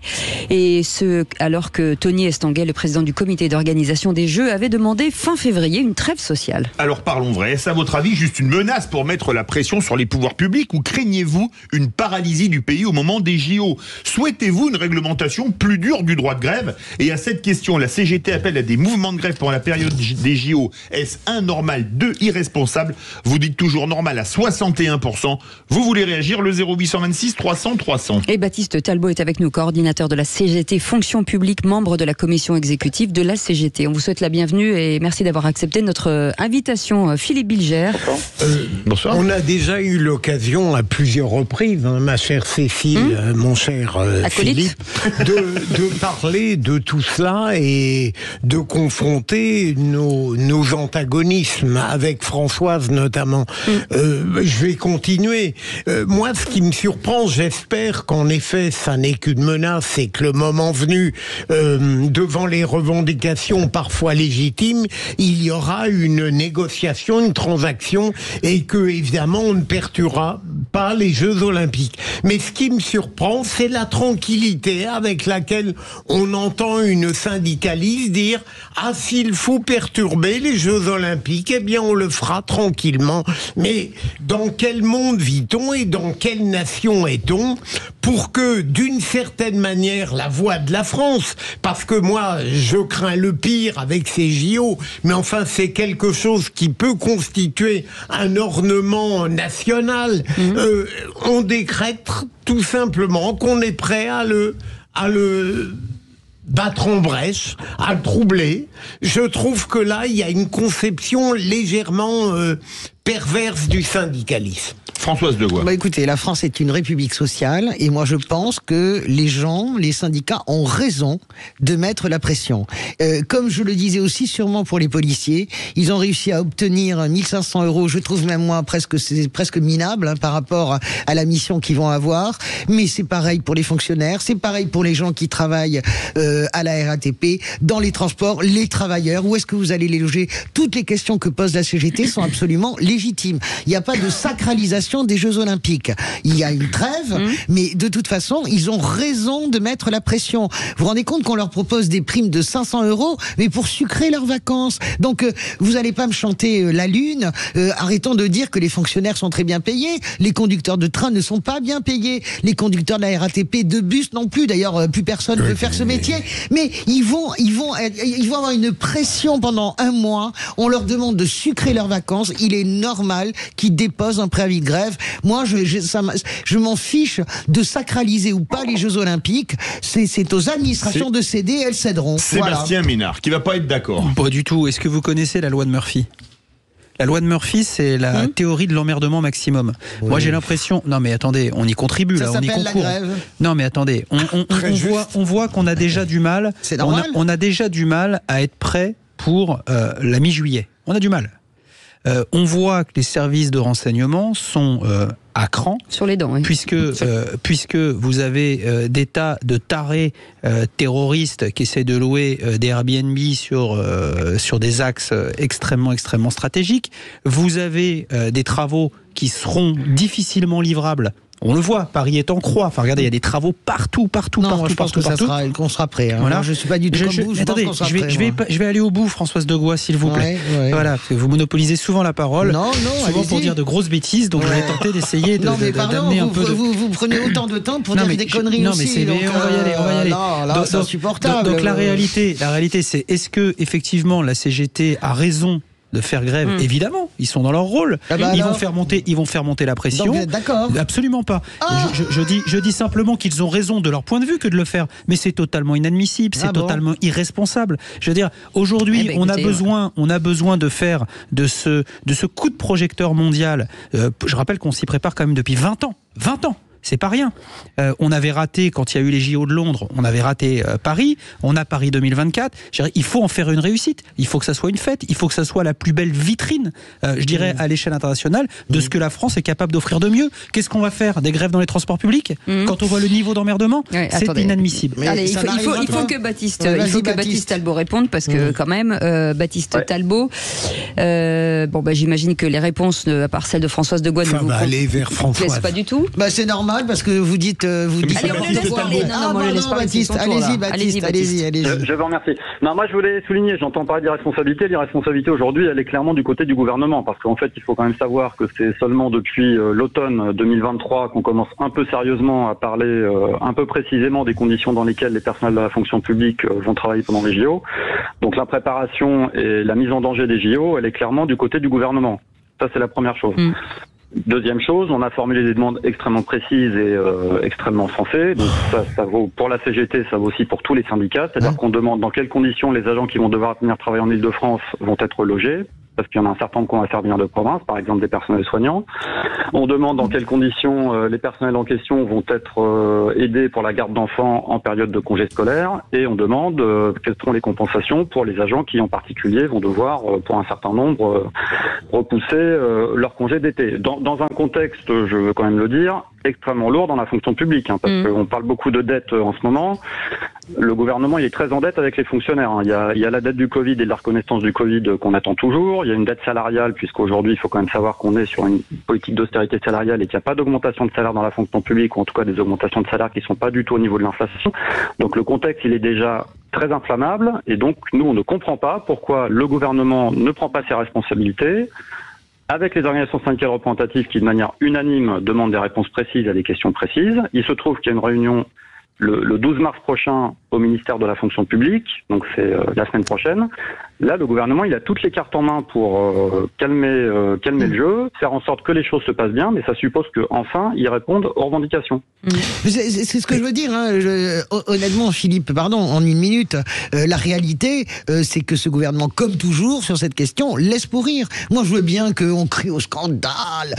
Et ce, alors que Tony Estanguet, le président du comité d'organisation des Jeux, avait demandé fin février une trêve sociale. Alors parlons vrai, est-ce à votre avis juste une menace pour mettre la pression sur les pouvoirs publics ou craignez-vous une paralysie du pays au moment des JO? Souhaitez-vous une réglementation plus dure du droit de grève? Et à cette question, la CGT appelle à des mouvements de grève pendant la période des JO. Est-ce 1 normal, 2 irresponsable? Vous dites toujours normal à 61%. Vous voulez réagir? Le 0826 300 300. Et Baptiste Talbot est avec nous, coordinateur de la CGT Fonction Publique, membre de la commission exécutive de la CGT. On vous souhaite la bienvenue et merci d'avoir accepté notre invitation. Philippe Bilger. Bonsoir. On a déjà eu l'occasion à plusieurs reprises, ma chère Cécile, mon cher Philippe, de parler de tout cela et de confronter nos antagonismes avec Françoise notamment. Je vais continuer. Moi, ce qui me surprend, j'espère qu'en effet, ça n'est qu'une menace et que le moment venu, devant les revendications parfois légitimes, il y aura une négociation, une transaction et que, évidemment, on ne perturbera pas les Jeux Olympiques. Mais ce qui me surprend, c'est la tranquillité avec laquelle on entend une syndicaliste dire « Ah, s'il faut perturber les Jeux Olympiques, eh bien, on le fera tranquillement. » Mais dans quel monde vit-on et dans quelle nation est-on pour que, d'une certaine manière, la voix de la France, parce que moi, je crains le pire avec ces JO, mais enfin, c'est quelque chose qui peut constituer un ornement national, on décrète tout simplement qu'on est prêt à le battre en brèche, à le troubler. Je trouve que là, il y a une conception légèrement perverse du syndicalisme. Françoise Degois. Écoutez, la France est une république sociale et moi je pense que les gens, les syndicats ont raison de mettre la pression. Comme je le disais aussi sûrement pour les policiers, ils ont réussi à obtenir 1500 €, je trouve même moi c'est presque minable par rapport à la mission qu'ils vont avoir, mais c'est pareil pour les fonctionnaires, c'est pareil pour les gens qui travaillent à la RATP, dans les transports, les travailleurs, où est-ce que vous allez les loger? Toutes les questions que pose la CGT sont absolument légitimes. légitime. Il n'y a pas de sacralisation des Jeux Olympiques. Il y a une trêve, mais de toute façon, ils ont raison de mettre la pression. Vous vous rendez compte qu'on leur propose des primes de 500 €, mais pour sucrer leurs vacances. Donc, vous n'allez pas me chanter la lune. Arrêtons de dire que les fonctionnaires sont très bien payés. Les conducteurs de train ne sont pas bien payés. Les conducteurs de la RATP, de bus non plus. D'ailleurs, plus personne ne veut faire ce métier. Mais ils vont avoir une pression pendant un mois. On leur demande de sucrer leurs vacances. Il est normal qu'ils déposent un préavis de grève. Moi, je m'en fiche de sacraliser ou pas les Jeux Olympiques. C'est aux administrations de céder. Elles céderont. Sébastien Ménard, qui va pas être d'accord. Pas du tout. Est-ce que vous connaissez la loi de Murphy ? La loi de Murphy, c'est la théorie de l'emmerdement maximum. Oui. Moi, j'ai l'impression... Non, mais attendez, on y contribue, là, on y concourt. La grève. Non, mais attendez, on voit qu'on a déjà du mal... C'est normal. On a déjà du mal à être prêt pour la mi-juillet. On a du mal. On voit que les services de renseignement sont à cran. Sur les dents, oui. Puisque vous avez des tas de tarés terroristes qui essaient de louer des Airbnb sur des axes extrêmement stratégiques. Vous avez des travaux qui seront difficilement livrables. On le voit, Paris est en croix. Enfin, regardez, il y a des travaux partout. Je pense qu'on sera prêt. Hein. Voilà. Moi, je suis pas du tout comme vous. Attendez, je vais aller au bout, Françoise Degois, s'il vous plaît. Ouais. Voilà, parce que vous monopolisez souvent la parole. Souvent pour dire de grosses bêtises, donc je vais tenter d'essayer d'amener un peu de... Vous prenez autant de temps pour dire des conneries aussi. On va y aller. Là, c'est insupportable. Donc la réalité, c'est est-ce que effectivement la CGT a raison de faire grève? Évidemment, ils sont dans leur rôle. Ils vont faire monter la pression. Donc vous êtes d'accord? Absolument pas. Je dis simplement qu'ils ont raison de leur point de vue que de le faire, mais c'est totalement inadmissible, c'est totalement irresponsable. Je veux dire, aujourd'hui, on a besoin de faire de ce coup de projecteur mondial. Je rappelle qu'on s'y prépare quand même depuis 20 ans. 20 ans. C'est pas rien. On avait raté, quand il y a eu les JO de Londres, on avait raté Paris, on a Paris 2024. Il faut en faire une réussite, il faut que ça soit une fête, il faut que ça soit la plus belle vitrine, je dirais, à l'échelle internationale, de ce que la France est capable d'offrir de mieux. Qu'est-ce qu'on va faire? Des grèves dans les transports publics? Quand on voit le niveau d'emmerdement, c'est inadmissible. Allez, il faut que Baptiste Talbot réponde, parce que quand même, Baptiste Talbot, j'imagine que les réponses, à part celle de Françoise Degois, ne vous aller vers Françoise. Pas du tout. C'est normal, parce que vous dites... Allez, on le laisse parler. Baptiste, allez-y. Je vous remercie. Non, moi, je voulais souligner, j'entends parler d'irresponsabilité. L'irresponsabilité, aujourd'hui, elle est clairement du côté du gouvernement, parce qu'en fait, il faut quand même savoir que c'est seulement depuis l'automne 2023 qu'on commence un peu sérieusement à parler un peu précisément des conditions dans lesquelles les personnels de la fonction publique vont travailler pendant les JO. Donc, la préparation et la mise en danger des JO, elle est clairement du côté du gouvernement. Ça, c'est la première chose. Deuxième chose, on a formulé des demandes extrêmement précises et extrêmement sensées. Donc ça vaut pour la CGT, ça vaut aussi pour tous les syndicats. C'est-à-dire qu'on demande dans quelles conditions les agents qui vont devoir venir travailler en Ile-de-France vont être logés. Parce qu'il y en a un certain nombre qui vont faire venir de province, par exemple des personnels soignants. On demande dans quelles conditions les personnels en question vont être aidés pour la garde d'enfants en période de congé scolaire. Et on demande quelles seront les compensations pour les agents qui, en particulier, vont devoir, pour un certain nombre, repousser leur congé d'été. Dans un contexte, je veux quand même le dire, extrêmement lourd dans la fonction publique, parce qu'on parle beaucoup de dettes en ce moment. Le gouvernement, il est très en dette avec les fonctionnaires. Il y a la dette du Covid et de la reconnaissance du Covid qu'on attend toujours. Il y a une dette salariale, puisqu'aujourd'hui, il faut quand même savoir qu'on est sur une politique d'austérité salariale et qu'il n'y a pas d'augmentation de salaire dans la fonction publique, ou en tout cas des augmentations de salaire qui ne sont pas du tout au niveau de l'inflation. Donc le contexte, il est déjà très inflammable, et donc nous, on ne comprend pas pourquoi le gouvernement ne prend pas ses responsabilités, avec les organisations syndicales représentatives qui, de manière unanime, demandent des réponses précises à des questions précises. Il se trouve qu'il y a une réunion le 12 mars prochain au ministère de la fonction publique, donc c'est la semaine prochaine. Là, le gouvernement, il a toutes les cartes en main pour calmer le jeu, faire en sorte que les choses se passent bien, mais ça suppose qu'enfin, ils répondent aux revendications. C'est ce que je veux dire. Honnêtement, Philippe, en une minute, la réalité, c'est que ce gouvernement, comme toujours sur cette question, laisse pourrir. Moi, je veux bien qu'on crie au scandale.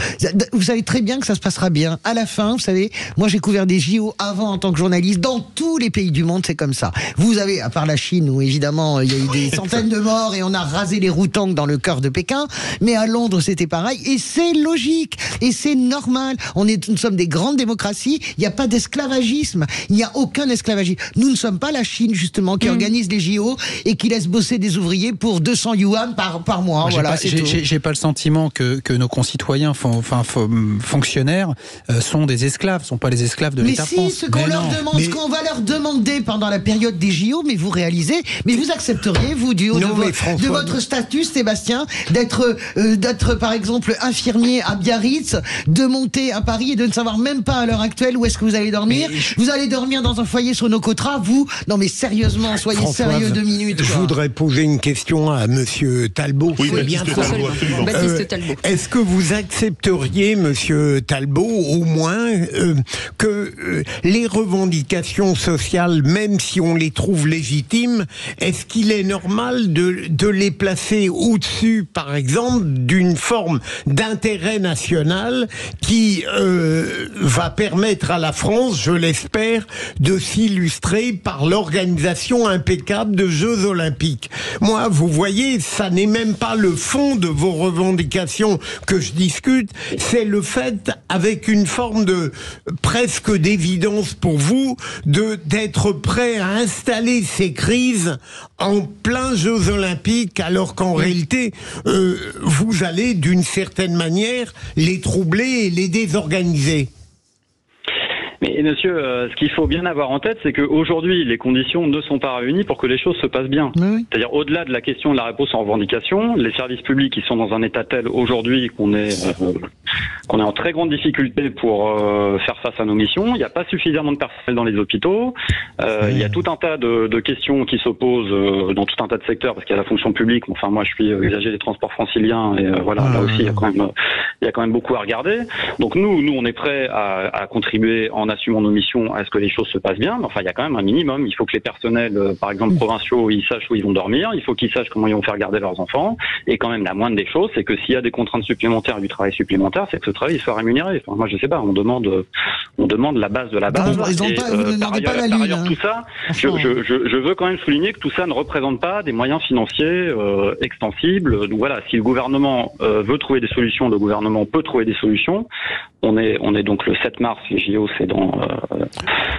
Vous savez très bien que ça se passera bien. À la fin, vous savez, moi, j'ai couvert des JO avant en tant que journaliste. Dans tous les pays du monde, c'est comme ça. Vous avez, à part la Chine, où évidemment, il y a eu des centaines de morts, nord et on a rasé les Routangs dans le cœur de Pékin. Mais à Londres, c'était pareil. Et c'est logique. Et c'est normal. Nous sommes des grandes démocraties. Il n'y a pas d'esclavagisme. Il n'y a aucun esclavagisme. Nous ne sommes pas la Chine, justement, qui organise les JO et qui laisse bosser des ouvriers pour 200 yuan par mois. Voilà, j'ai pas le sentiment que nos concitoyens, fonctionnaires, sont des esclaves, sont pas les esclaves de l'État France. Mais si, ce qu'on va leur demander pendant la période des JO, mais vous réalisez, mais vous accepteriez, vous, du haut de votre statut, Sébastien, d'être par exemple infirmier à Biarritz, de monter à Paris et de ne savoir même pas à l'heure actuelle où est-ce que vous allez dormir. Vous allez dormir dans un foyer sur nos Cotra, vous? Non mais sérieusement, soyez sérieux 2 minutes. Je voudrais poser une question à Monsieur Talbot. Oui, Baptiste Talbot. Est-ce que vous accepteriez, Monsieur Talbot, au moins que les revendications sociales, même si on les trouve légitimes, est-ce qu'il est normal de les placer au-dessus, par exemple, d'une forme d'intérêt national qui va permettre à la France, je l'espère, de s'illustrer par l'organisation impeccable de Jeux Olympiques? Moi, vous voyez, ça n'est même pas le fond de vos revendications que je discute, c'est le fait, avec une forme de presque d'évidence pour vous, d'être prêt à installer ces crises en plein Jeux Olympiques, alors qu'en réalité, vous allez d'une certaine manière les troubler et les désorganiser. Mais monsieur, ce qu'il faut bien avoir en tête, c'est qu'aujourd'hui, les conditions ne sont pas réunies pour que les choses se passent bien. Oui. C'est-à-dire, au-delà de la question de la réponse en revendication, les services publics, ils sont dans un état tel aujourd'hui qu'on est en très grande difficulté pour faire face à nos missions. Il n'y a pas suffisamment de personnel dans les hôpitaux. Il y a tout un tas de questions qui s'opposent dans tout un tas de secteurs, parce qu'il y a la fonction publique. Enfin, moi, je suis usager des transports franciliens, et voilà, là aussi, il y a quand même beaucoup à regarder. Donc nous, on est prêts à contribuer en assumant nos missions à ce que les choses se passent bien. Mais enfin, il y a quand même un minimum. Il faut que les personnels, par exemple provinciaux, ils sachent où ils vont dormir. Il faut qu'ils sachent comment ils vont faire garder leurs enfants. Et quand même, la moindre des choses, c'est que s'il y a des contraintes supplémentaires, du travail supplémentaire, c'est que ce travail soit rémunéré. Enfin, moi, je sais pas. On demande la base de la base. Par ailleurs, tout ça, je veux quand même souligner que tout ça ne représente pas des moyens financiers extensibles. Donc voilà, si le gouvernement veut trouver des solutions, le gouvernement peut trouver des solutions. On est donc le 7 mars, les JO, c'est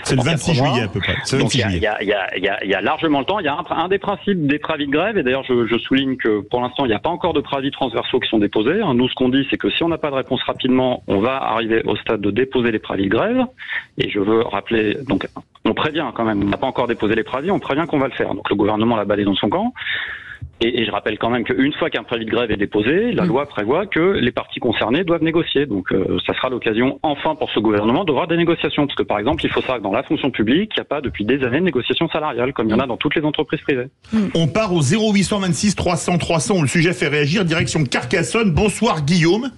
c'est le 26 juillet à peu près. Donc il y a largement le temps. Il y a un des principes des préavis de grève, et d'ailleurs je souligne que pour l'instant il n'y a pas encore de préavis transversaux qui sont déposés. Nous, ce qu'on dit, c'est que si on n'a pas de réponse rapidement, on va arriver au stade de déposer les préavis de grève. Et je veux rappeler, donc on prévient quand même, on n'a pas encore déposé les préavis, on prévient qu'on va le faire. Donc le gouvernement l'a balayé dans son camp. Et je rappelle quand même qu'une fois qu'un préavis de grève est déposé, la loi prévoit que les parties concernées doivent négocier. Donc ça sera l'occasion, enfin, pour ce gouvernement d'avoir des négociations. Parce que par exemple, il faut savoir que dans la fonction publique, il n'y a pas depuis des années de négociations salariales, comme il y en a dans toutes les entreprises privées. On part au 0826 300 300, le sujet fait réagir, direction Carcassonne. Bonsoir Guillaume.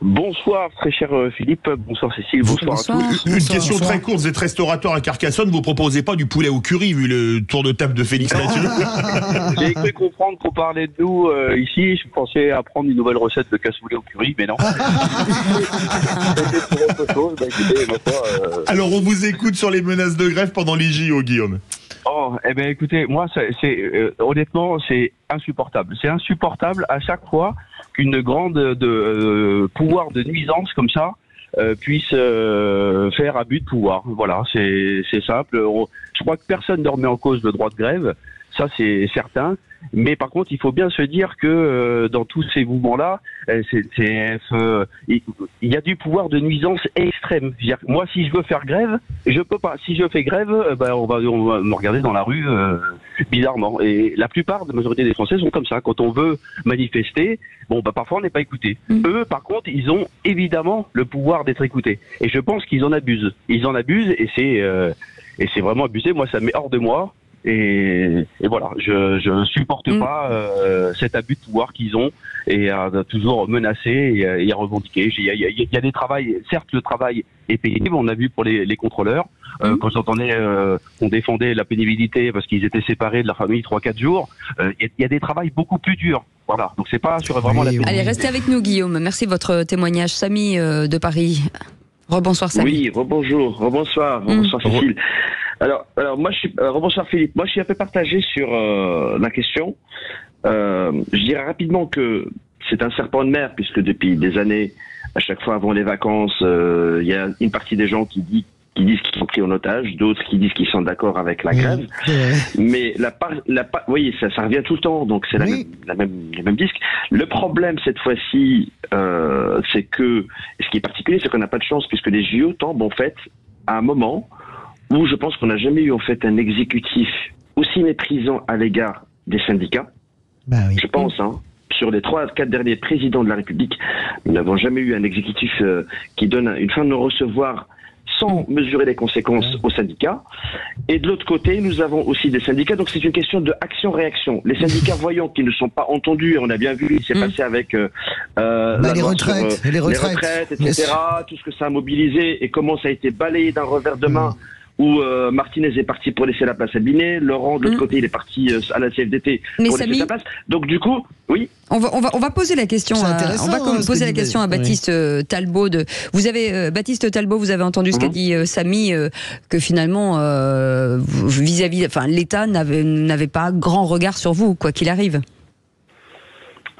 Bonsoir très cher Philippe, bonsoir Cécile, bonsoir à tous. Une question très courte, vous êtes restaurateur à Carcassonne, vous proposez pas du poulet au curry vu le tour de table de Félix Mathieu? J'ai cru comprendre qu'on parlait de nous ici, je pensais apprendre une nouvelle recette de cassoulet au curry, mais non. Alors on vous écoute sur les menaces de grève pendant les JO, Guillaume. Oh, eh ben écoutez, moi honnêtement c'est insupportable. C'est insupportable à chaque fois qu'une grande pouvoir de nuisance comme ça puisse faire abus de pouvoir. Voilà, c'est simple. Je crois que personne ne remet en cause le droit de grève, ça c'est certain. Mais par contre, il faut bien se dire que dans tous ces mouvements-là, il y a du pouvoir de nuisance extrême. Moi, si je veux faire grève, je peux pas. Si je fais grève, on va me regarder dans la rue bizarrement. Et la plupart de la majorité des Français sont comme ça. Quand on veut manifester, parfois on n'est pas écouté. Eux, par contre, ils ont évidemment le pouvoir d'être écoutés. Et je pense qu'ils en abusent. Ils en abusent et c'est vraiment abusé. Moi, ça me met hors de moi. Et voilà, je supporte pas cet abus de pouvoir qu'ils ont et à toujours menacer et à revendiquer. Il y a des travails, certes le travail est pénible, on a vu pour les contrôleurs, quand j'entendais qu'on défendait la pénibilité parce qu'ils étaient séparés de leur famille 3-4 jours, il y a des travails beaucoup plus durs. Voilà, donc c'est pas sur vraiment la pénibilité. Allez, restez avec nous Guillaume, merci de votre témoignage. Samy de Paris. Rebonsoir Samy. Oui, rebonjour, rebonsoir Cécile. Alors moi, rebonsoir Philippe. Moi, je suis un peu partagé sur la question. Je dirais rapidement que c'est un serpent de mer, puisque depuis des années, à chaque fois avant les vacances, il y a une partie des gens qui disent qu'ils sont pris en otage, d'autres qui disent qu'ils sont d'accord avec la grève. Mais oui, ça revient tout le temps, donc c'est les mêmes disques. Le problème cette fois-ci, c'est que, ce qui est particulier, c'est qu'on n'a pas de chance, puisque les JO tombent en fait à un moment où je pense qu'on n'a jamais eu en fait un exécutif aussi méprisant à l'égard des syndicats. Je pense, sur les 3-4 derniers présidents de la République, nous n'avons jamais eu un exécutif qui donne une fin de non-recevoir sans mesurer les conséquences aux syndicats. Et de l'autre côté, nous avons aussi des syndicats, donc c'est une question de action-réaction. Les syndicats voyant qu'ils ne sont pas entendus, et on a bien vu ce qui s'est passé avec les retraites, etc., tout ce que ça a mobilisé et comment ça a été balayé d'un revers de main, où Martinez est parti pour laisser la place à Binet, Laurent de l'autre côté il est parti à la CFDT pour laisser sa place. Donc du coup, oui. On va poser la question. Poser la question à Baptiste Talbot. Baptiste Talbot, vous avez entendu ce qu'a dit Samy, que finalement vis-à-vis, l'État n'avait pas grand regard sur vous, quoi qu'il arrive.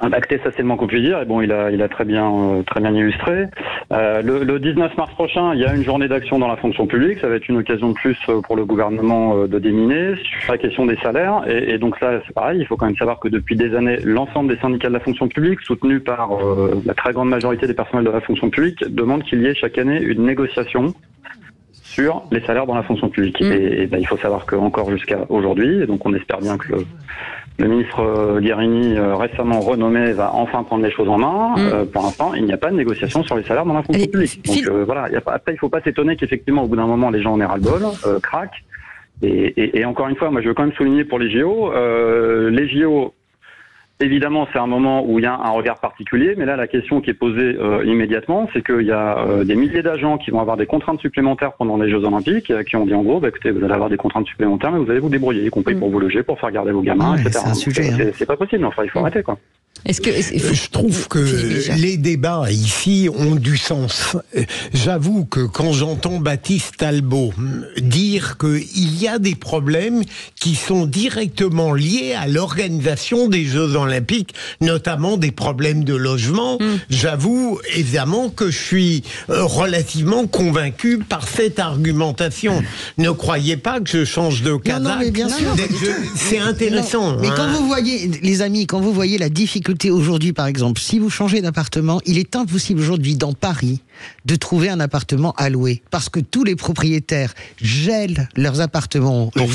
Écoutez, ça c'est le moins qu'on puisse dire. Et bon, il a très bien illustré. Le 19 mars prochain, il y a une journée d'action dans la fonction publique. Ça va être une occasion de plus pour le gouvernement de déminer sur la question des salaires. Et donc là, c'est pareil. Il faut quand même savoir que depuis des années, l'ensemble des syndicats de la fonction publique, soutenus par la très grande majorité des personnels de la fonction publique, demandent qu'il y ait chaque année une négociation sur les salaires dans la fonction publique. Et il faut savoir qu'encore jusqu'à aujourd'hui, et donc on espère bien que le ministre Guérini, récemment renommé, va enfin prendre les choses en main. Pour l'instant, il n'y a pas de négociation sur les salaires dans la fonction publique. Donc voilà, après, il ne faut pas s'étonner qu'effectivement, au bout d'un moment, les gens en aient ras-le-bol, craquent. Et encore une fois, moi, je veux quand même souligner pour les JO, évidemment, c'est un moment où il y a un regard particulier, mais là, la question qui est posée immédiatement, c'est qu'il y a des milliers d'agents qui vont avoir des contraintes supplémentaires pendant les Jeux Olympiques, qui ont dit en gros, écoutez, vous allez avoir des contraintes supplémentaires, mais vous allez vous débrouiller, y compris pour vous loger, pour faire garder vos gamins, etc. C'est un sujet. C'est pas possible, enfin, il faut arrêter, quoi. Je trouve que les débats ici ont du sens. J'avoue que quand j'entends Baptiste Talbot dire qu'il y a des problèmes qui sont directement liés à l'organisation des Jeux Olympiques, notamment des problèmes de logement, j'avoue évidemment que je suis relativement convaincu par cette argumentation. Ne croyez pas que je change de casaque. Non, mais bien sûr. C'est intéressant. Mais quand vous voyez, les amis, quand vous voyez la difficulté aujourd'hui, par exemple, si vous changez d'appartement, il est impossible aujourd'hui dans Paris de trouver un appartement à louer parce que tous les propriétaires gèlent leurs appartements pour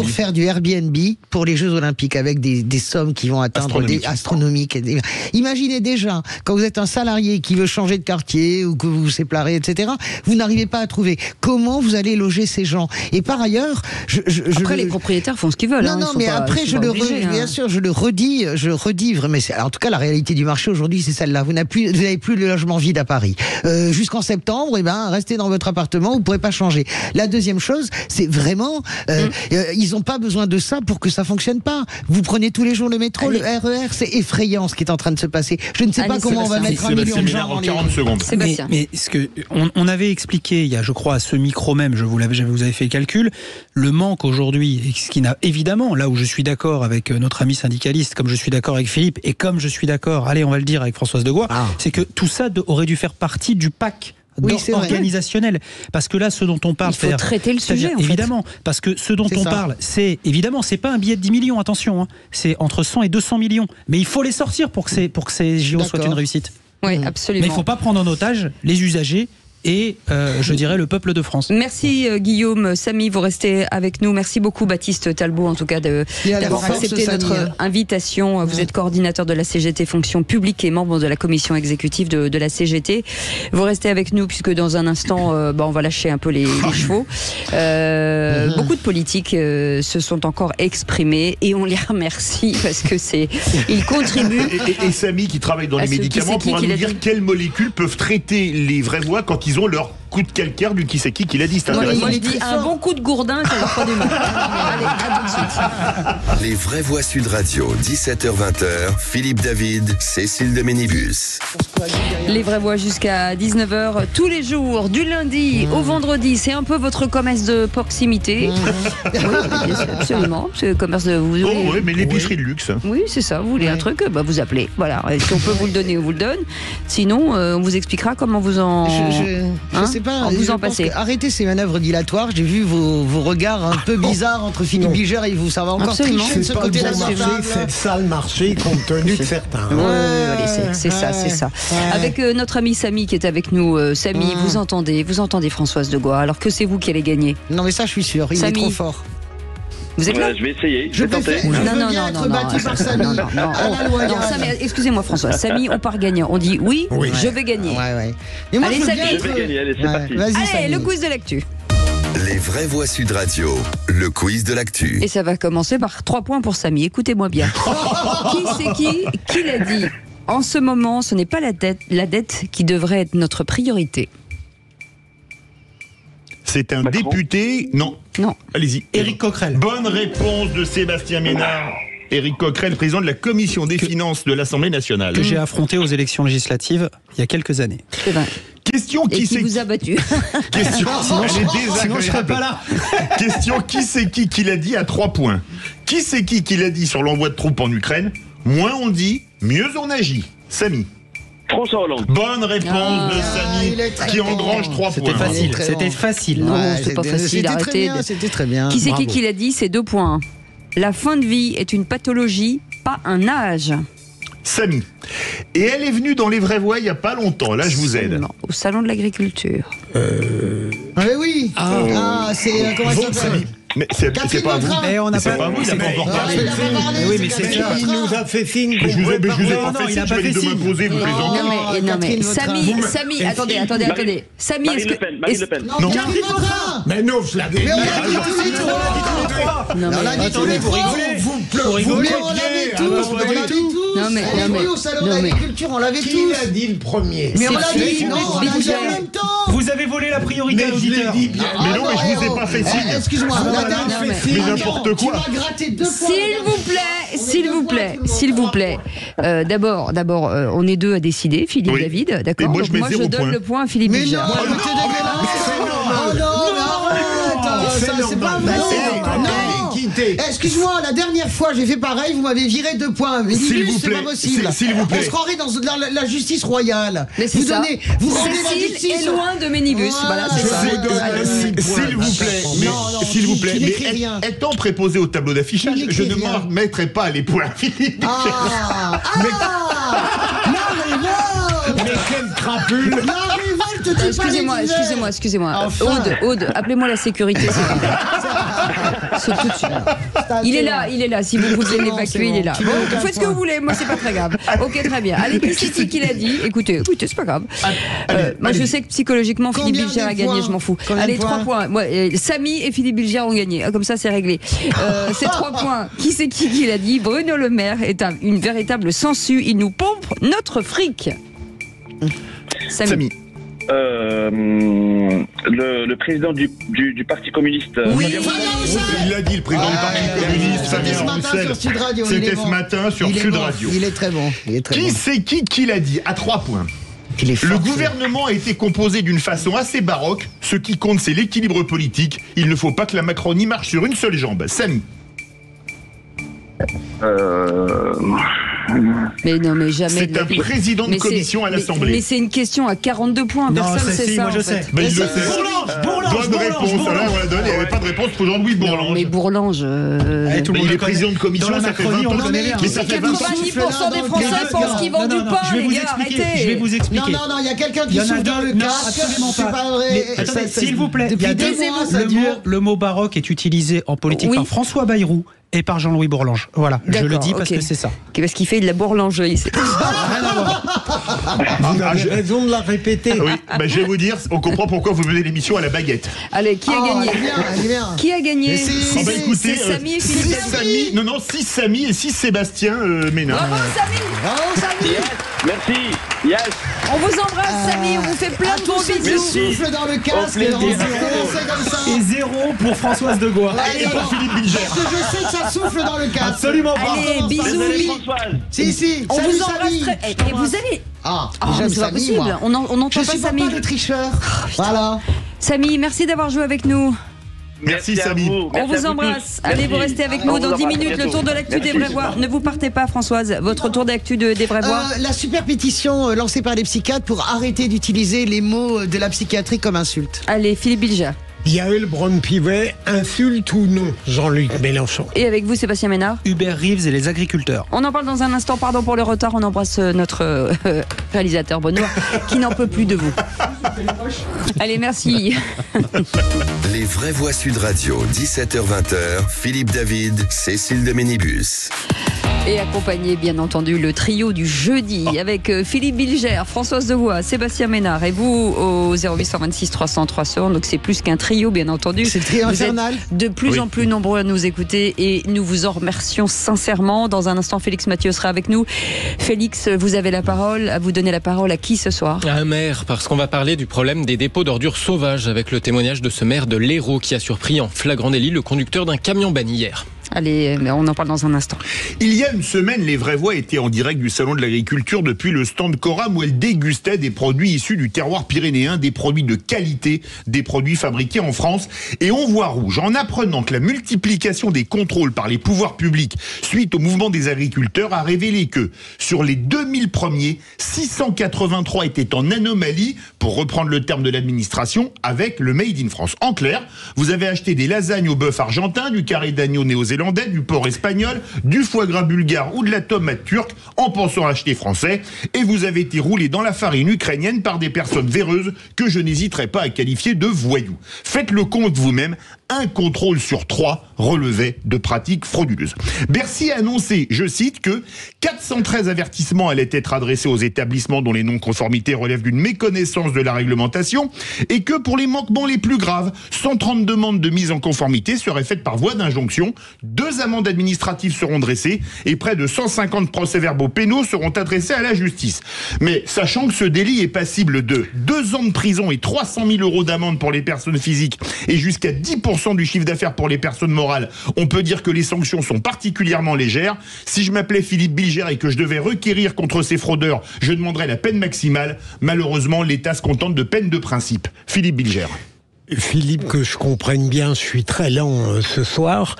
faire du Airbnb pour les Jeux Olympiques avec des sommes qui vont atteindre des astronomiques. Imaginez déjà, quand vous êtes un salarié qui veut changer de quartier ou que vous vous séparez, etc., vous n'arrivez pas à trouver comment vous allez loger ces gens. Et par ailleurs, après les propriétaires font ce qu'ils veulent. Non, mais après bien sûr, je le redis, mais en tout cas la réalité du marché aujourd'hui, c'est celle-là. Vous n'avez plus de logement vide à Paris. Jusqu'en septembre, restez dans votre appartement, vous ne pourrez pas changer. La deuxième chose, c'est vraiment, ils n'ont pas besoin de ça pour que ça fonctionne pas. Vous prenez tous les jours le métro, le RER, c'est effrayant ce qui est en train de se passer. Je ne sais pas comment on va mettre 1 million de gens en 40 secondes. Mais on avait expliqué, il y a, je crois, à ce micro même, vous avez fait le calcul, le manque aujourd'hui, ce qui n'a évidemment, là où je suis d'accord avec notre ami syndicaliste, comme je suis d'accord avec Philippe, et comme je suis d'accord, allez, on va le dire avec Françoise de Gois, c'est que tout ça aurait dû faire partie du pack organisationnel. Parce que là, ce dont on parle... Il faut traiter le sujet, évidemment, parce que ce dont on parle, c'est pas un billet de 10 millions, attention, c'est entre 100 et 200 millions. Mais il faut les sortir pour que ces JO soient une réussite. Oui, absolument. Mais il ne faut pas prendre en otage les usagers et je dirais le peuple de France. Merci Guillaume, Samy, vous restez avec nous. Merci beaucoup Baptiste Talbot en tout cas d'avoir accepté notre invitation. Vous êtes coordinateur de la CGT Fonction Publique et membre de la commission exécutive de la CGT. Vous restez avec nous puisque dans un instant on va lâcher un peu les chevaux. Beaucoup de politiques se sont encore exprimés et on les remercie parce que ils contribuent. Et Samy qui travaille dans les médicaments pourra nous dire quelles molécules peuvent traiter les vraies voix quand ils ont leur coup de calcaire du qui c'est qui l'a dit. C'est Non, intéressant. moi, je dis un bon coup de gourdin, ça leur fera du mal. Allez, à tout de suite. Les vraies voix Sud Radio, 17h-20h, Philippe David, Cécile de Ménibus. Les vraies voix jusqu'à 19h tous les jours, du lundi au vendredi. C'est un peu votre commerce de proximité. Oui, absolument. C'est le commerce de. Vous voulez... oui, mais l'épicerie de luxe. Oui, c'est ça. Vous voulez un truc, bah, vous appelez. Voilà. Si on peut vous le donner, on vous le donne. Sinon, on vous expliquera comment vous en. Je sais pas. Vous en passez. Arrêtez ces manœuvres dilatoires. J'ai vu vos regards un peu bizarres entre Philippe Bilger et vous. Ça va encore tricher de ce côté de la table. C'est le sale marché compte tenu de certains. Allez, c'est ça. Avec notre ami Samy qui est avec nous. Samy, vous entendez Françoise de Gois. Alors que c'est vous qui allez gagner? Non, mais ça, je suis sûr. Il est trop fort. Vous êtes là? Je vais essayer. Je vais tenter. Non, Samy, excusez-moi François. Samy, on part gagnant. On dit oui. Je vais gagner. Et moi, allez, Samy. Je vais gagner. Allez, c'est parti. Allez, le quiz de l'actu. Les vraies voix Sud Radio, le quiz de l'actu. Et ça va commencer par 3 points pour Samy. Écoutez-moi bien. Qui c'est qui l'a dit? En ce moment, ce n'est pas la dette qui devrait être notre priorité. C'est un député. Non. Allez-y. Éric Coquerel. Bonne réponse de Sébastien Ménard. Éric Coquerel, président de la commission des finances de l'Assemblée nationale. Que j'ai affronté aux élections législatives il y a quelques années. C'est vrai. Question qui vous a battu. Question, sinon je serais pas là. Question qui c'est qui l'a dit à 3 points. Qui c'est qui l'a dit sur l'envoi de troupes en Ukraine? Moins on dit, mieux on agit. Samy. François Hollande. Bonne réponse de Samy qui engrange 3 points. C'était facile. Non, c'est pas facile. Arrêtez. C'était très bien. Qui c'est qui l'a dit? C'est 2 points. La fin de vie est une pathologie, pas un âge. Samy. Et elle est venue dans Les Vraies Voix il n'y a pas longtemps. Là, je vous aide. Au salon de l'agriculture. Oui. C'est comment ça s'appelle? Mais c'est pas vous. Mais on n'a pas vous, il n'a pas encore parlé. Oui, mais c'est ça. Il nous a fait signe. Je vous ai pas fait signe, je vais de m'imposer, vous plaisantez. Non mais Samy, attendez. Samy, Marine Le Pen. Non. Mais non, je l'avais dit. Non, mais attendez, vous rigolez. On l'avait tous. Non mais au salon de l'agriculture, on l'avait tous. Qui l'a dit le premier? Mais on l'a dit, on l'a dit en même temps. Vous avez volé la priorité à l'auditeur. Mais non, mais je vous ai pas fait signe. Excuse-moi, mais n'importe quoi. Tu m'as gratté 2 fois. S'il vous plaît. D'abord, on est 2 à décider, Philippe David, d'accord? Et moi, Donc moi, je donne le point à Philippe Mais Bilger. non, c'est dégueulasse. C'est pas vrai. Excuse-moi, la dernière fois j'ai fait pareil, vous m'avez viré 2 points. Mais c'est pas possible. S'il vous plaît. On se croirait dans la justice royale. Mais c'est ça. Vous rendez la Cécile justice. est loin de Ménibus. Voilà, c'est ça. S'il vous plaît, mais étant préposé au tableau d'affichage, je ne m'en mettrai pas les points. Philippe. Mais quelle crapule! Excusez-moi. Aude, appelez-moi la sécurité, s'il vous plaît. C'est tout de suite. Il est là. Si vous voulez l'évacuer, il est là. Bon, faites ce que vous voulez, moi c'est pas très grave. Ok, très bien. Allez, qui c'est qui l'a dit? Écoutez, c'est pas grave. Moi je sais que psychologiquement Philippe Bilger a gagné, je m'en fous. Allez, 3 points. Samy et Philippe Bilger ont gagné. Comme ça, c'est réglé. C'est 3 points. Qui c'est qui l'a dit? Bruno Le Maire est une véritable sangsue. Il nous pompe notre fric. Samy. Le président du Parti communiste. Oui. Il l'a dit, le président du Parti communiste, Fabien Roussel. C'était ce matin sur Sud Radio. Il est très bon. Qui c'est qui l'a dit? À 3 points. Le gouvernement a été composé d'une façon assez baroque. Ce qui compte, c'est l'équilibre politique. Il ne faut pas que la Macronie marche sur une seule jambe. Samy. Mais non, mais jamais. C'est un président de commission à l'Assemblée. Mais c'est une question à 42 points. Personne sait ça. Moi je sais. Mais il le sait. Bonne réponse. Là, on l'a donné. Il n'y avait pas de réponse pour Jean-Louis Bourlange. Mais Bourlange. Il est président de commission, ça fait 20 ans. Mais ça fait 20 ans. 90% des Français pensent qu'ils vendent du pain, les gars. Arrêtez. Je vais vous expliquer. Non, il y a quelqu'un qui souffle dans le casque. Absolument pas. C'est pas vrai. S'il vous plaît, le mot baroque est utilisé en politique par François Bayrou et par Jean-Louis Bourlange. Voilà, je le dis parce que c'est ça. Parce qu'il fait de la bourlangerie. Vous avez raison de la répéter. Oui, je vais vous dire, on comprend pourquoi vous menez l'émission à la baguette. Allez, qui a gagné? Qui a gagné? Écoutez, c'est Samy et Philippe. 6 Samy et 6 Sébastien Ménard. Bravo Samy. Yes. Merci. Yes. On vous embrasse Samy, on vous fait plein de gros souffle dans le casque. Et 0 pour Françoise de Gois. Et pour Philippe Bilger. Parce que je sais que ça souffle dans le casque. Absolument pas. Allez, bisous. Si. On Salut, vous embrasse Samy. très. Et vous allez. J'aime c'est pas Samy, possible. moi. On n'entend Je pas supporte Samy. pas le tricheur. Voilà. Samy, merci d'avoir joué avec nous. Merci Samy. On vous embrasse. Allez, vous restez avec nous dans 10 minutes. Le tour de l'actu des vraies voix. Ne vous partez pas, Françoise. Votre tour d'actu des vraies voix. La super pétition lancée par les psychiatres pour arrêter d'utiliser les mots de la psychiatrie comme insulte. Allez, Philippe Bilger. Yael Braun-Pivet, insulte ou non Jean-Luc Mélenchon. Et avec vous, Sébastien Ménard. Hubert Reeves et les agriculteurs. On en parle dans un instant, pardon pour le retard. On embrasse notre réalisateur Benoît qui n'en peut plus de vous. Allez, merci. Les vraies voix Sud Radio, 17h-20h, Philippe David, Cécile de Ménibus. Et accompagné, bien entendu, le trio du jeudi avec Philippe Bilger, Françoise Devoix, Sébastien Ménard et vous au 0826 300 300. Donc c'est plus qu'un trio, bien entendu. C'est le trio vous infernal. êtes de plus en plus nombreux à nous écouter et nous vous en remercions sincèrement. Dans un instant, Félix Mathieu sera avec nous. Félix, vous avez la parole. À vous donner la parole à qui ce soir? Un maire, parce qu'on va parler du problème des dépôts d'ordures sauvages avec le témoignage de ce maire de l'Hérault qui a surpris en flagrant délit le conducteur d'un camion ben hier. Allez, on en parle dans un instant. Il y a une semaine, les vraies voix étaient en direct du Salon de l'Agriculture depuis le stand Coram où elles dégustaient des produits issus du terroir pyrénéen, des produits de qualité, des produits fabriqués en France. Et on voit rouge en apprenant que la multiplication des contrôles par les pouvoirs publics suite au mouvement des agriculteurs a révélé que sur les 2000 premiers, 683 étaient en anomalie, pour reprendre le terme de l'administration, avec le Made in France. En clair, vous avez acheté des lasagnes au bœuf argentin, du carré d'agneau néo-zélandais, du porc espagnol, du foie gras bulgare ou de la tomate turque en pensant acheter français et vous avez été roulé dans la farine ukrainienne par des personnes véreuses que je n'hésiterai pas à qualifier de voyous. Faites le compte vous-même, un contrôle sur 3 relevait de pratiques frauduleuses. Bercy a annoncé, je cite, que 413 avertissements allaient être adressés aux établissements dont les non-conformités relèvent d'une méconnaissance de la réglementation et que pour les manquements les plus graves, 130 demandes de mise en conformité seraient faites par voie d'injonction, 2 amendes administratives seront dressées et près de 150 procès-verbaux pénaux seront adressés à la justice. Mais sachant que ce délit est passible de 2 ans de prison et 300 000 € d'amende pour les personnes physiques et jusqu'à 10% du chiffre d'affaires pour les personnes morales, on peut dire que les sanctions sont particulièrement légères. Si je m'appelais Philippe Bilger et que je devais requérir contre ces fraudeurs, je demanderais la peine maximale. Malheureusement, l'État se contente de peine de principe. Philippe Bilger. Philippe, que je comprenne bien, je suis très lent ce soir.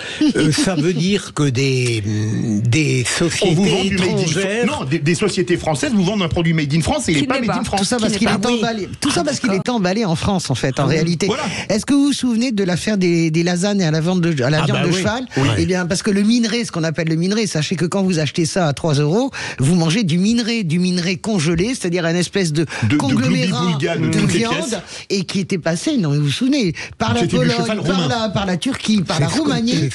Ça veut dire que des sociétés étrangères... Non, des sociétés françaises vous vendent un produit made in France et il n'est pas made in France. Tout ça parce qu'il est emballé. Tout ça parce qu'il est emballé en France, en fait, en réalité. Voilà. Est-ce que vous vous souvenez de l'affaire des lasagnes à la viande de cheval? Eh bien, parce que le minerai, ce qu'on appelle le minerai, sachez que quand vous achetez ça à 3 €, vous mangez du minerai congelé, c'est-à-dire une espèce de conglomérat de viande, et qui était passé, non, vous vous souvenez, par la Pologne, par la Turquie, par la Roumanie,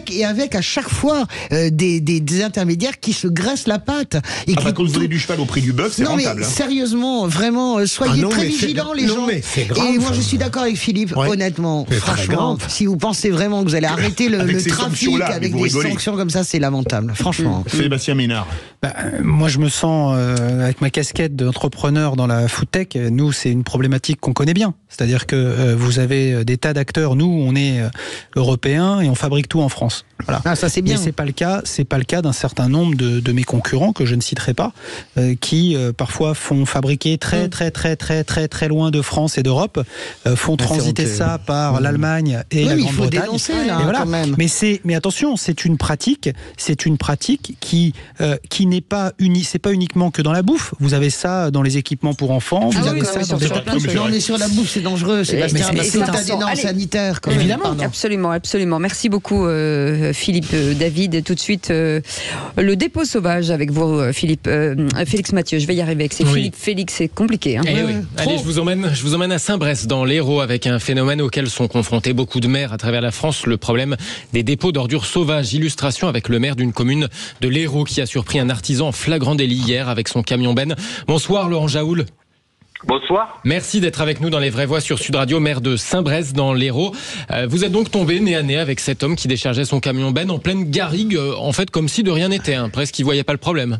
et avec à chaque fois des intermédiaires qui se graissent la pâte. Et quand vous donnez du cheval au prix du bœuf, c'est rentable. Sérieusement, vraiment, soyez très vigilants, les gens. Et moi, je suis d'accord avec Philippe, honnêtement, franchement, si vous pensez vraiment que vous allez arrêter le trafic avec des sanctions comme ça, c'est lamentable, franchement. Sébastien Ménard. Moi, je me sens, avec ma casquette d'entrepreneur dans la foodtech, nous, c'est une problématique qu'on connaît bien. C'est-à-dire que vous avez des tas d'acteurs. Nous, on est européens et on fabrique tout en France. Voilà. Ah, ça c'est bien. Mais c'est pas le cas d'un certain nombre de mes concurrents que je ne citerai pas, qui parfois font fabriquer très loin de France et d'Europe, font transiter ça par l'Allemagne et la Grande-Bretagne. Voilà. Quand même. Mais attention, c'est une pratique qui n'est pas c'est pas uniquement que dans la bouffe. Vous avez ça dans les équipements pour enfants. Vous avez ça dans des Non, mais sur la bouffe, c'est dangereux, Sébastien. C'est un des normes sanitaires. Évidemment. Absolument. Merci beaucoup, Philippe David. Tout de suite, le dépôt sauvage avec vous, Philippe. Félix Mathieu, je vais y arriver avec ces Philippe. Félix, c'est compliqué. Hein. Oui. Allez, je vous emmène à Saint-Brest, dans l'Hérault, avec un phénomène auquel sont confrontés beaucoup de maires à travers la France, le problème des dépôts d'ordures sauvages. Illustration avec le maire d'une commune de l'Hérault qui a surpris un artisan en flagrant délit hier avec son camion ben. Bonsoir Laurent Jaoul. Bonsoir. Merci d'être avec nous dans Les Vraies Voix sur Sud Radio, maire de Saint-Brest dans l'Hérault. Vous êtes donc tombé nez à nez avec cet homme qui déchargeait son camion ben en pleine garrigue, en fait comme si de rien n'était, presque il voyait pas le problème.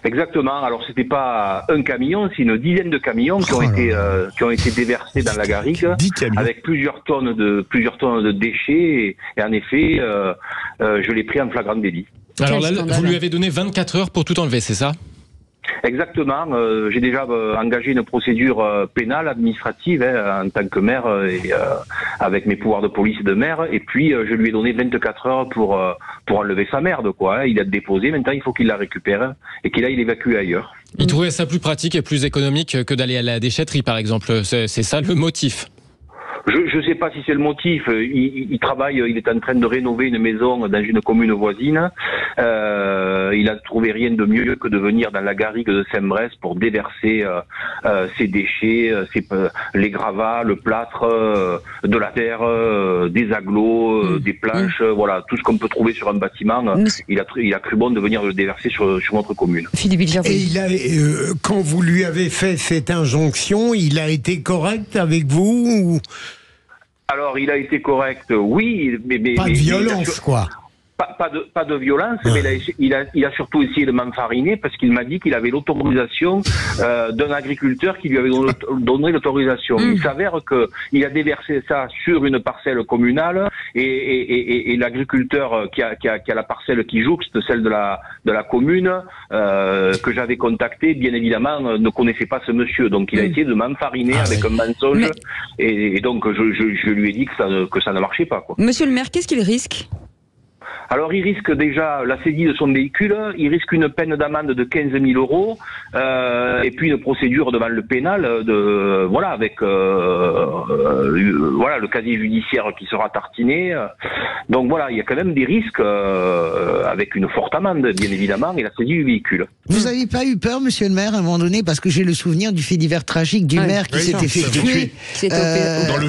Exactement. Alors c'était pas un camion, c'est une dizaine de camions qui ont été déversés dans la garrigue avec plusieurs tonnes de déchets. Et en effet, je l'ai pris en flagrant délit. Alors là, vous lui avez donné 24 heures pour tout enlever, c'est ça ? Exactement. J'ai déjà engagé une procédure pénale, administrative, en tant que maire et avec mes pouvoirs de police de maire. Et puis je lui ai donné 24 heures pour enlever sa merde, quoi. Il a déposé. Maintenant, il faut qu'il la récupère et qu'il aille l'évacuer ailleurs. Il trouvait ça plus pratique et plus économique que d'aller à la déchetterie, par exemple. C'est ça le motif. Je sais pas si c'est le motif. Il travaille, il est en train de rénover une maison dans une commune voisine. Il a trouvé rien de mieux que de venir dans la garrigue de Saint-Brès pour déverser ses déchets, les gravats, le plâtre, de la terre, des agglos, des planches, voilà, tout ce qu'on peut trouver sur un bâtiment. Il a cru bon de venir le déverser sur notre commune. Et quand vous lui avez fait cette injonction, il a été correct avec vous ou... Alors, il a été correct, oui, mais pas de violence, quoi. Pas de violence, mais il a surtout essayé de m'enfariner parce qu'il m'a dit qu'il avait l'autorisation d'un agriculteur qui lui avait donné l'autorisation. Il s'avère que il a déversé ça sur une parcelle communale et l'agriculteur qui a la parcelle qui jouxte celle de la commune que j'avais contacté, bien évidemment, ne connaissait pas ce monsieur. Donc il a essayé de m'enfariner avec un mensonge et donc je lui ai dit que ça ne marchait pas, quoi. Monsieur le maire, qu'est-ce qu'il risque ? Alors, il risque déjà la saisie de son véhicule, il risque une peine d'amende de 15 000 euros, et puis une procédure devant le pénal, avec le casier judiciaire qui sera tartiné. Donc voilà, il y a quand même des risques avec une forte amende, bien évidemment, et la saisie du véhicule. Vous n'avez pas eu peur, monsieur le maire, à un moment donné, parce que j'ai le souvenir du fait divers tragique du maire qui s'était fait tuer dans le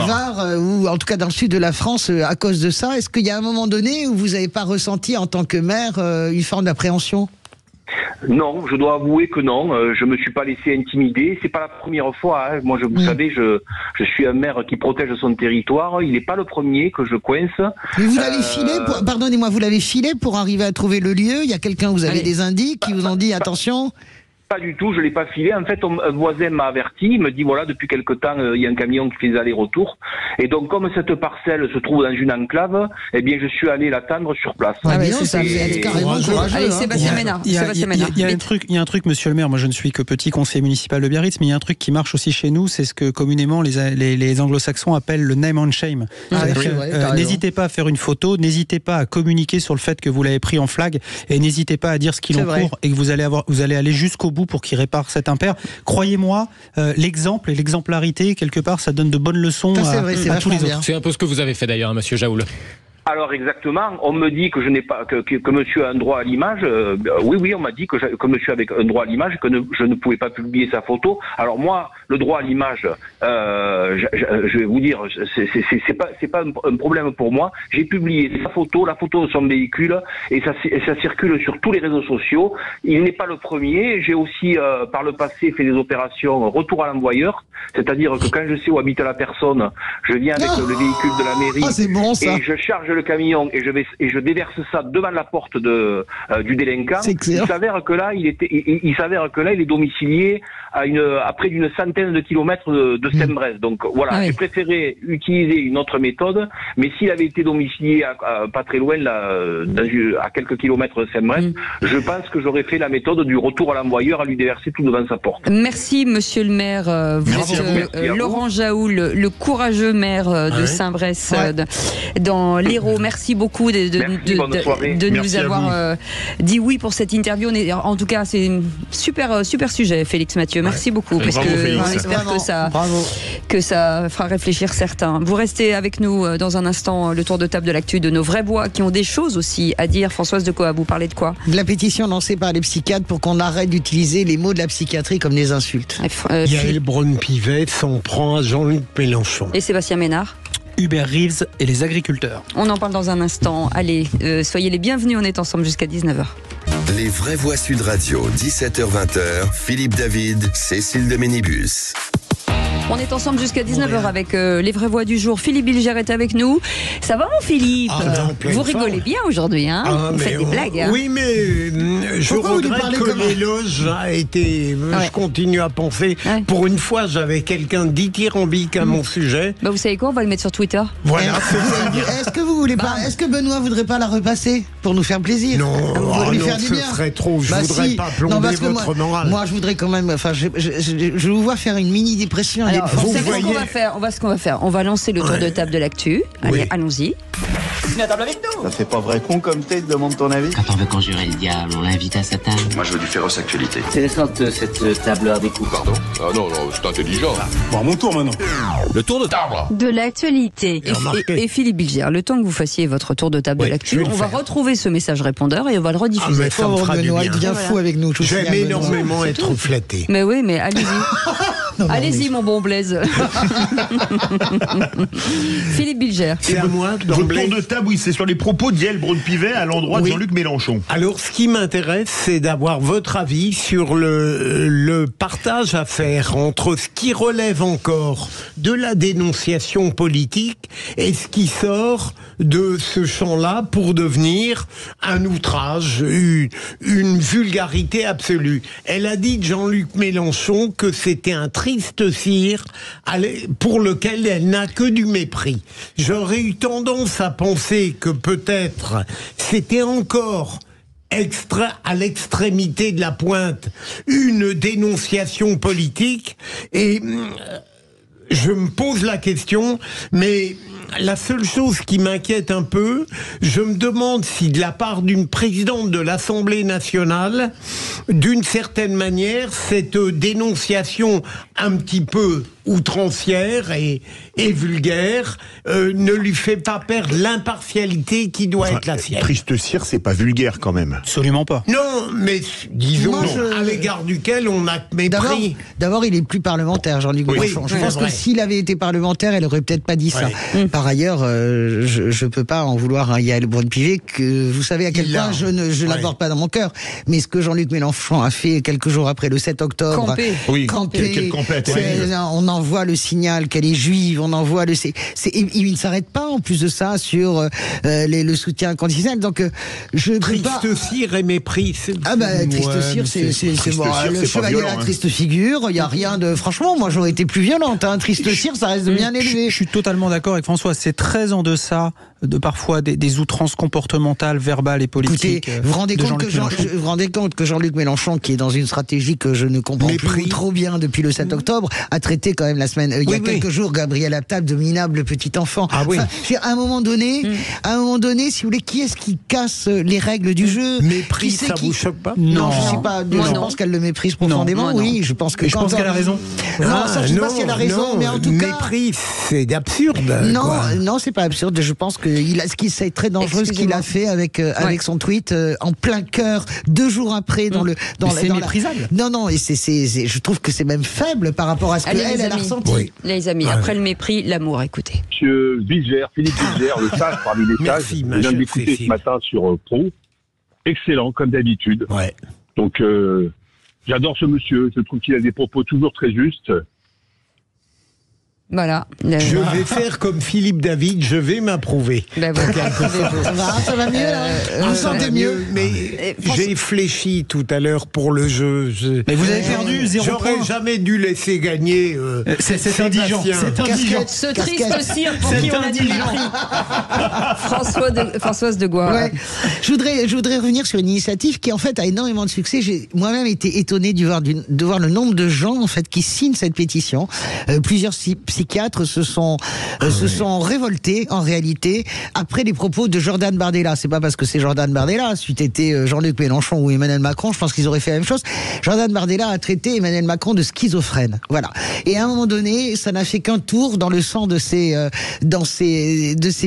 Var, ou en tout cas dans le sud de la France, à cause de ça. Est-ce qu'il y a un moment donné où vous n'avez pas ressenti en tant que maire une forme d'appréhension ? Non, je dois avouer que non. Je me suis pas laissé intimider. C'est pas la première fois. Hein. Moi, vous savez, je suis un maire qui protège son territoire. Il n'est pas le premier que je coince. Mais vous l'avez filé, pardonnez-moi, vous l'avez filé pour arriver à trouver le lieu. Il y a quelqu'un, vous avez des indices qui vous ont dit attention. Pas du tout, je l'ai pas filé. En fait, un voisin m'a averti, il me dit voilà, depuis quelque temps, il y a un camion qui fait des allers-retours. Et donc, comme cette parcelle se trouve dans une enclave, eh bien, je suis allé l'attendre sur place. C'est ça, carrément courageux. Allez, Sébastien Ménard. Il y a un truc, monsieur le maire, moi je ne suis que petit conseiller municipal de Biarritz, mais il y a un truc qui marche aussi chez nous, c'est ce que communément les anglo-saxons appellent le name and shame. N'hésitez pas à faire une photo, n'hésitez pas à communiquer sur le fait que vous l'avez pris en flag, et n'hésitez pas à dire ce qu'il en court, et que vous allez aller jusqu'au bout pour qu'il répare cet impair. Croyez-moi, l'exemple et l'exemplarité, quelque part, ça donne de bonnes leçons à tous les autres. C'est un peu ce que vous avez fait d'ailleurs, monsieur Jaoul. Alors exactement, on me dit que je n'ai pas que monsieur a un droit à l'image. Oui, on m'a dit que monsieur avait un droit à l'image, que je ne pouvais pas publier sa photo. Alors moi, le droit à l'image, je vais vous dire, c'est pas un problème pour moi. J'ai publié sa photo, la photo de son véhicule, et ça circule sur tous les réseaux sociaux. Il n'est pas le premier. J'ai aussi par le passé fait des opérations retour à l'envoyeur, c'est-à-dire que quand je sais où habite la personne, je viens avec le véhicule de la mairie c'est bon, ça. Et je charge le camion et je déverse ça devant la porte du délinquant. Il s'avère que là il est domicilié à près d'une centaine de kilomètres de Saint-Brès. Donc voilà, j'ai préféré utiliser une autre méthode, mais s'il avait été domicilié pas très loin à quelques kilomètres de Saint-Brès, je pense que j'aurais fait la méthode du retour à l'envoyeur, à lui déverser tout devant sa porte. Merci monsieur le maire. Vous êtes Laurent Jaoul, le courageux maire de Saint-Brès dans l'Hérault. Merci beaucoup de nous avoir dit oui pour cette interview. En tout cas, c'est un super sujet, Félix Mathieu. Merci beaucoup, parce qu'on espère que ça fera réfléchir certains. Vous restez avec nous dans un instant, le tour de table de l'actu de nos vraies voix qui ont des choses aussi à dire. Françoise Decoa, vous parlez de quoi ? De la pétition lancée par les psychiatres pour qu'on arrête d'utiliser les mots de la psychiatrie comme des insultes. Yael Braun-Pivet s'en prend à Jean-Luc Mélenchon. Et Sébastien Ménard ? Hubert Reeves et les agriculteurs. On en parle dans un instant. Allez, soyez les bienvenus, on est ensemble jusqu'à 19h. Les vraies voix Sud Radio, 17h-20h, Philippe David, Cécile de Ménibus. On est ensemble jusqu'à 19h avec les vraies voix du jour. Philippe Bilger est avec nous. Ça va, mon Philippe? Vous rigolez bien aujourd'hui, hein? Vous faites des blagues, hein? Oui, mais je regrette que l'éloge a été... Je continue à penser. Pour une fois, j'avais quelqu'un dithyrambique à mon sujet. Bah, vous savez quoi? On va le mettre sur Twitter. Voilà. Est-ce que vous voulez pas... Est-ce que Benoît voudrait pas la repasser pour nous faire plaisir? Non, lui faire du ce bien. serait trop. Je voudrais pas plomber votre morale. Moi, je voudrais quand même... Enfin, je vous vois faire une mini-dépression. Alors, vous savez ce qu'on va faire? On va lancer le tour de table de l'actu. Allez, allons-y. La table avec nous. Ça fait pas vrai con comme t'es, demande ton avis. Quand on veut conjurer le diable, on l'invite à sa table. Moi, je veux du féroce actualité. C'est récente cette tableur des coups. Pardon? Ah non, c'est intelligent. Bon, à mon tour maintenant. Le tour de table. De l'actualité. Et Philippe Bilger, le temps que vous fassiez votre tour de table de l'actu, on va retrouver ce message répondeur et on va le rediffuser. Benoît, il devient fou avec nous. J'aime énormément être flatté. Mais oui, mais allez-y. Allez-y, mon bon Blaise. Philippe Bilger. C'est à moi Votre tour de table, oui, c'est sur les propos d'Yael Braun-Pivet à l'endroit de Jean-Luc Mélenchon. Alors, ce qui m'intéresse, c'est d'avoir votre avis sur le partage à faire entre ce qui relève encore de la dénonciation politique et ce qui sort de ce champ-là pour devenir un outrage, une vulgarité absolue. Elle a dit de Jean-Luc Mélenchon que c'était un triste cire pour lequel elle n'a que du mépris. J'aurais eu tendance à penser que peut-être c'était encore à l'extrémité de la pointe une dénonciation politique et je me pose la question, mais la seule chose qui m'inquiète un peu, je me demande si de la part d'une présidente de l'Assemblée nationale, d'une certaine manière, cette dénonciation un petit peu outrancière et vulgaire ne lui fait pas perdre l'impartialité qui doit être la sienne. Triste cire, c'est pas vulgaire quand même. Absolument pas. Non, mais disons à l'égard duquel on a mépris. D'abord, il est plus parlementaire, Jean-Luc Mélenchon. Je pense que s'il avait été parlementaire, elle aurait peut-être pas dit ça. Par ailleurs, je peux pas en vouloir à Yael Braun-Pivet, que vous savez à quel point je l'aborde pas dans mon cœur. Mais ce que Jean-Luc Mélenchon a fait quelques jours après le 7 octobre, camper, on envoie le signal qu'elle est juive, on envoie il ne s'arrête pas en plus de ça sur le soutien inconditionnel. Donc je triste cire et mépris. Triste cire, c'est bon. Le chevalier à la triste figure. Il y a rien de. Franchement, moi j'aurais été plus violente. Triste cire, ça reste bien élevé. Je suis totalement d'accord avec François. C'est très en deçà de parfois des outrances comportementales, verbales et politiques. Écoutez, vous vous rendez compte que Jean-Luc Mélenchon, qui est dans une stratégie que je ne comprends plus trop bien depuis le 7 octobre, a traité quand même la semaine, il y a quelques jours, Gabriel Attal de minable petit enfant. À un moment donné, si vous voulez, qui est-ce qui casse les règles du jeu? Mépris, ça vous choque pas? Non, je suis pas. Je pense qu'elle le méprise profondément. Oui, je pense que. Je pense qu'elle a raison. Non, ça, je sais pas si elle a raison, mais en tout cas. Mépris, c'est absurde. Non, c'est pas absurde. Je pense que c'est très dangereux ce qu'il a fait avec son tweet en plein cœur 2 jours après c'est méprisable. Non, et je trouve que c'est même faible par rapport à ce qu'elle a ressenti. Les amis, après le mépris, l'amour, écoutez. Monsieur Bilger, Philippe Bilger, le sage parmi les sages, je viens de l'écouter ce matin sur Pro. Excellent, comme d'habitude. Donc, j'adore ce monsieur, je trouve qu'il a des propos toujours très justes. Voilà. Je vais faire comme Philippe David, je vais m'approuver. Ça va mieux là. Vous sentez mieux. Mais j'ai fléchi tout à l'heure pour le jeu. Mais vous avez perdu 0 points. J'aurais jamais dû laisser gagner. C'est indigent. C'est indigent. Ce triste cire pour qui on a dit Françoise de Goire. Je voudrais revenir sur une initiative qui en fait a énormément de succès. J'ai moi-même été étonné de voir le nombre de gens en fait qui signent cette pétition. Plusieurs psychiatres se sont révoltés en réalité après les propos de Jordan Bardella. C'est pas parce que c'est Jordan Bardella, c'eût été Jean-Luc Mélenchon ou Emmanuel Macron, je pense qu'ils auraient fait la même chose. Jordan Bardella a traité Emmanuel Macron de schizophrène. Voilà. Et à un moment donné, ça n'a fait qu'un tour dans le sang de ces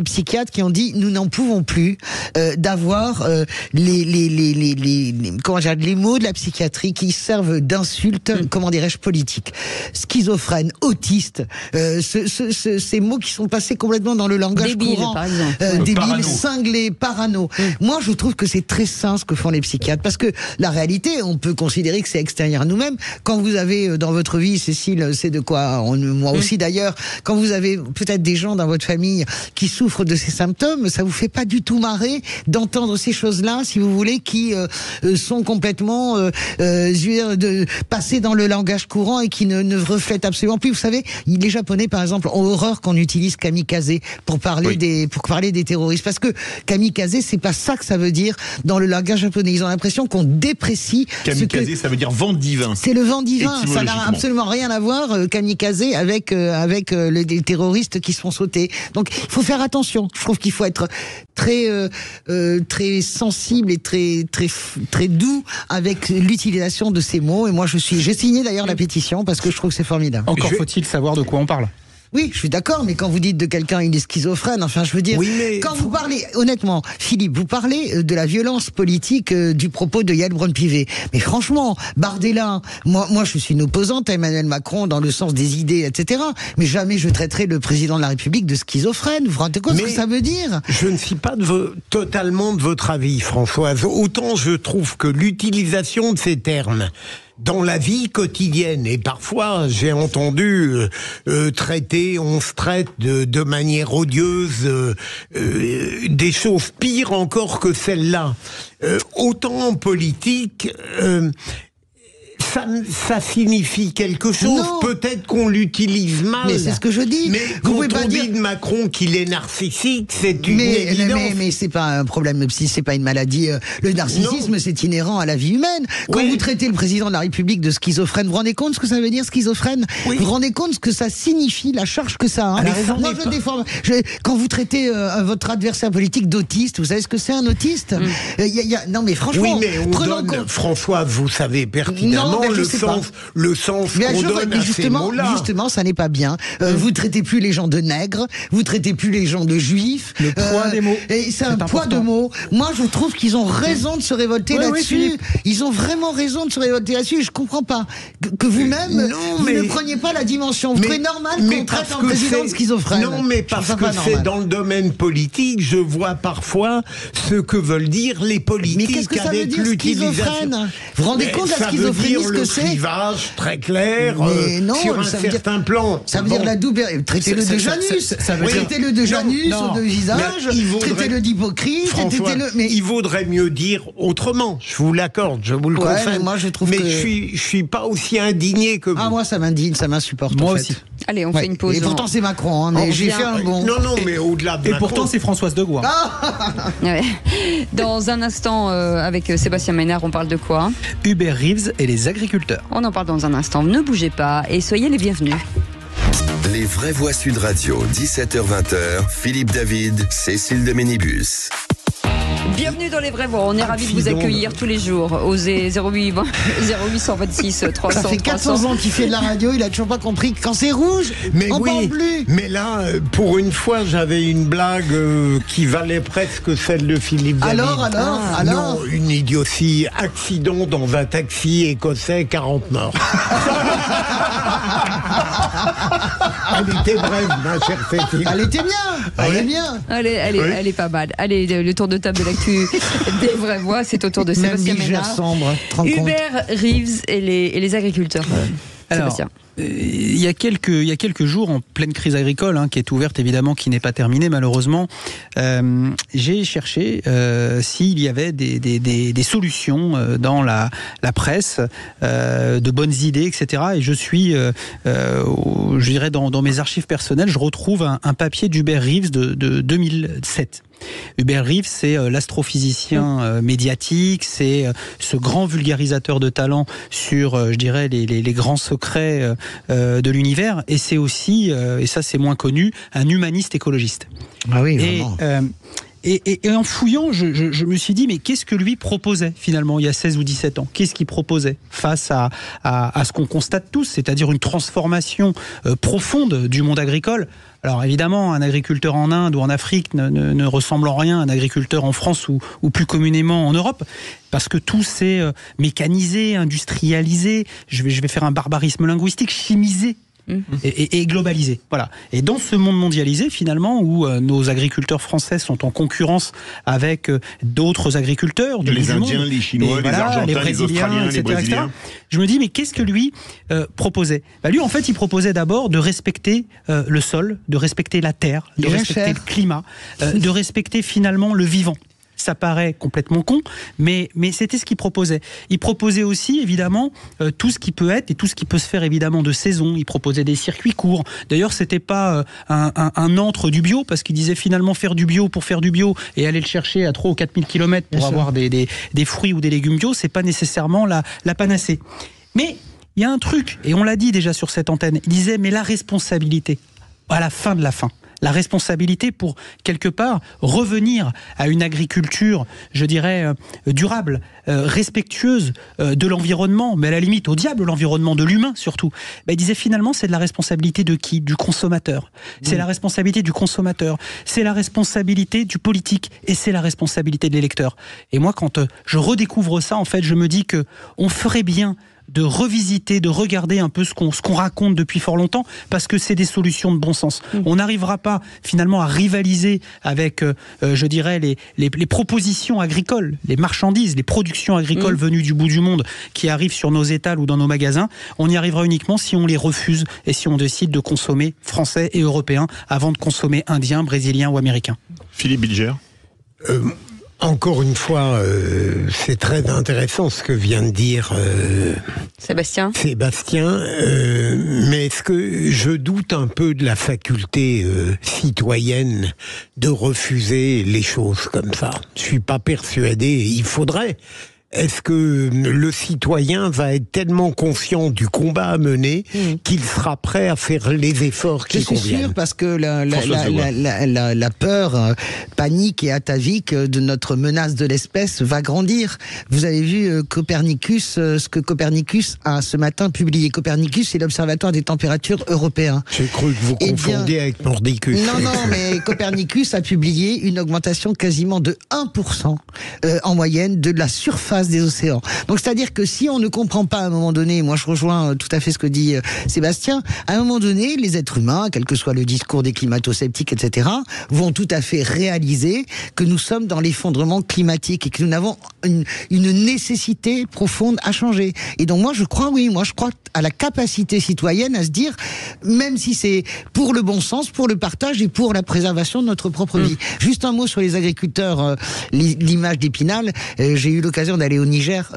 psychiatres qui ont dit nous n'en pouvons plus d'avoir les mots de la psychiatrie qui servent d'insultes, comment dirais-je, politiques. Schizophrène, autiste, ces mots qui sont passés complètement dans le langage courant. Par exemple. Débile, parano. cinglé, parano. Moi, je trouve que c'est très sain ce que font les psychiatres, parce que la réalité, on peut considérer que c'est extérieur à nous-mêmes. Quand vous avez dans votre vie, Cécile, c'est de quoi, moi aussi d'ailleurs, quand vous avez peut-être des gens dans votre famille qui souffrent de ces symptômes, ça vous fait pas du tout marrer d'entendre ces choses-là, si vous voulez, qui sont complètement passées dans le langage courant et qui ne reflètent absolument plus. Vous savez, les Japonais, par exemple, ont horreur qu'on utilise kamikaze pour parler des terroristes, parce que kamikaze, c'est pas ça que ça veut dire dans le langage japonais. Ils ont l'impression qu'on déprécie. Kamikaze, ça veut dire vent divin. C'est le vent divin. Ça n'a absolument rien à voir, kamikaze, avec les terroristes qui se font sauter. Donc, il faut faire attention. Je trouve qu'il faut être très sensible et très doux avec l'utilisation de ces mots. Et moi, j'ai signé d'ailleurs la pétition parce que je trouve que c'est formidable. Encore faut-il savoir de quoi on parle. Oui, je suis d'accord, mais quand vous dites de quelqu'un il est schizophrène, enfin je veux dire, quand vous parlez, honnêtement, Philippe, vous parlez de la violence politique du propos de Yael Braun-Pivet. Mais franchement, Bardella, moi je suis une opposante à Emmanuel Macron dans le sens des idées, etc. Mais jamais je traiterai le président de la République de schizophrène. Vous vous rendez compte ce que ça veut dire? Je ne suis pas totalement de votre avis, Françoise. Autant je trouve que l'utilisation de ces termes dans la vie quotidienne, et parfois j'ai entendu on se traite de manière odieuse, des choses pires encore que celle-là. Autant en politique, ça signifie quelque chose. Peut-être qu'on l'utilise mal. Mais c'est ce que je dis. Mais vous quand pouvez pas on dire dit de Macron qu'il est narcissique, c'est une évidence. Mais c'est pas un problème, c'est pas une maladie. Le narcissisme, c'est inhérent à la vie humaine. Quand vous traitez le président de la République de schizophrène, vous vous rendez compte ce que ça veut dire, schizophrène? Vous vous rendez compte ce que ça signifie, la charge que ça a? Moi, je défends. Quand vous traitez votre adversaire politique d'autiste, vous savez ce que c'est un autiste? Non, mais franchement, prenons compte. François, vous savez pertinemment le sens qu'on donne à ces mots-là. Justement, ça n'est pas bien. Vous traitez plus les gens de nègres, vous traitez plus les gens de juifs. Le poids des mots. Et c'est un poids de mots. Moi, je trouve qu'ils ont raison de se révolter là-dessus. Ils ont vraiment raison de se révolter là-dessus. Je comprends pas que vous-même, vous ne preniez pas la dimension. Vous trouvez normal qu'on traite un président de schizophrène? Non, mais parce que c'est dans le domaine politique, je vois parfois ce que veulent dire les politiques. Mais qu'est-ce que ça veut dire, schizophrène? Vous vous rendez compte de la schizophrénie, ce que c'est? Le clivage très clair sur un certain plan. Ça veut dire la double. Traitez-le de Janus. Traitez-le de Janus ou de visage. Traitez-le d'hypocrite. Il vaudrait mieux dire autrement. Je vous l'accorde, je vous le confirme. Moi, je trouve que je suis pas aussi indigné que vous. Ah, moi, ça m'indigne, ça m'insupporte. Moi aussi. Allez, on fait une pause. Et pourtant, c'est Macron. Mais j'ai fait un bon. Non, mais au-delà de Macron. Et pourtant, c'est Françoise de Gouin. Dans un instant, avec Sébastien Ménard, on parle de quoi? Hubert Reeves et les agriculteurs. On en parle dans un instant. Ne bougez pas et soyez les bienvenus. Les vraies voix Sud Radio, 17h-20h, Philippe David, Cécile de Ménibus. Bienvenue dans les vraies voix. On est ravis de vous accueillir tous les jours. Osez 0826 300. Ça fait 400 ans qu'il fait de la radio, il a toujours pas compris que quand c'est rouge, on parle plus. Mais là, pour une fois, j'avais une blague qui valait presque celle de Philippe David. Alors Non, une idiotie. Accident dans un taxi écossais, 40 morts. Elle était brève, ma chère Cécile. Elle était bien. Elle est bien. Elle est pas mal. Allez, le tour de table de l'actu des vraies voix, c'est au tour de Sébastien Ménard. Hubert Reeves et les agriculteurs. Alors, il y a quelques jours, en pleine crise agricole, qui est ouverte évidemment, qui n'est pas terminée malheureusement, j'ai cherché s'il y avait des solutions dans la presse, de bonnes idées, etc. Et je suis, je dirais, dans mes archives personnelles, je retrouve un papier d'Hubert Reeves de 2007. Hubert Reeves, c'est l'astrophysicien médiatique, c'est ce grand vulgarisateur de talent sur, je dirais, les grands secrets de l'univers, et c'est aussi, et ça c'est moins connu, un humaniste écologiste. Ah oui, vraiment. Et en fouillant, je me suis dit, mais qu'est-ce que lui proposait finalement il y a 16 ou 17 ans? Qu'est-ce qu'il proposait face à ce qu'on constate tous, c'est-à-dire une transformation profonde du monde agricole? Alors évidemment, un agriculteur en Inde ou en Afrique ne ressemble en rien à un agriculteur en France ou plus communément en Europe, parce que tout s'est mécanisé, industrialisé, je vais faire un barbarisme linguistique, chimisé. et globalisé. Voilà. Et dans ce monde mondialisé, finalement, où nos agriculteurs français sont en concurrence avec d'autres agriculteurs du les monde, Indiens, les Chinois, les Argentins, les Australiens, etc., les Brésiliens. etc. Je me dis, mais qu'est-ce que lui proposait? Lui, en fait, il proposait d'abord de respecter le sol, de respecter la terre, de respecter le climat, de respecter finalement le vivant. Ça paraît complètement con, mais c'était ce qu'il proposait. Il proposait aussi, évidemment, tout ce qui peut être et tout ce qui peut se faire, évidemment, de saison. Il proposait des circuits courts. D'ailleurs, c'était pas un antre du bio, parce qu'il disait finalement faire du bio pour faire du bio et aller le chercher à 3 ou 4 000 km pour avoir des fruits ou des légumes bio, c'est pas nécessairement la panacée. Mais il y a un truc, et on l'a dit déjà sur cette antenne, il disait, mais la responsabilité, à la fin de la fin, la responsabilité pour, quelque part, revenir à une agriculture, je dirais, durable, respectueuse de l'environnement, mais à la limite, au diable, l'environnement, de l'humain surtout. Il disait finalement, c'est de la responsabilité de qui? Du consommateur. C'est la responsabilité du consommateur. C'est la responsabilité du politique. Et c'est la responsabilité de l'électeur. Et moi, quand je redécouvre ça, en fait, je me dis que on ferait bien de revisiter, de regarder un peu ce qu'on raconte depuis fort longtemps, parce que c'est des solutions de bon sens. On n'arrivera pas finalement à rivaliser avec, je dirais, les propositions agricoles, les marchandises, les productions agricoles venues du bout du monde qui arrivent sur nos étals ou dans nos magasins. On y arrivera uniquement si on les refuse et si on décide de consommer français et européen avant de consommer indien, brésilien ou américain. Philippe Bilger. Encore une fois, c'est très intéressant ce que vient de dire Sébastien. Mais est-ce que je doute un peu de la faculté citoyenne de refuser les choses comme ça? Je suis pas persuadé. Il faudrait. Est-ce que le citoyen va être tellement conscient du combat à mener qu'il sera prêt à faire les efforts qui conviennent? Je suis sûr, parce que la peur panique et atavique de notre menace de l'espèce va grandir. Vous avez vu Copernicus, ce que Copernicus a ce matin publié. Copernicus, c'est l'Observatoire des températures européen. J'ai cru que vous confondiez avec Mordicus. Non, mais Copernicus a publié une augmentation quasiment de 1% en moyenne de la surface des océans. Donc c'est-à-dire que si on ne comprend pas à un moment donné, moi je rejoins tout à fait ce que dit Sébastien, à un moment donné, les êtres humains, quel que soit le discours des climato-sceptiques, etc., vont tout à fait réaliser que nous sommes dans l'effondrement climatique et que nous avons une nécessité profonde à changer. Et donc moi je crois à la capacité citoyenne à se dire, même si c'est pour le bon sens, pour le partage et pour la préservation de notre propre vie. Juste un mot sur les agriculteurs, l'image d'Épinal. J'ai eu l'occasion d'aller au Niger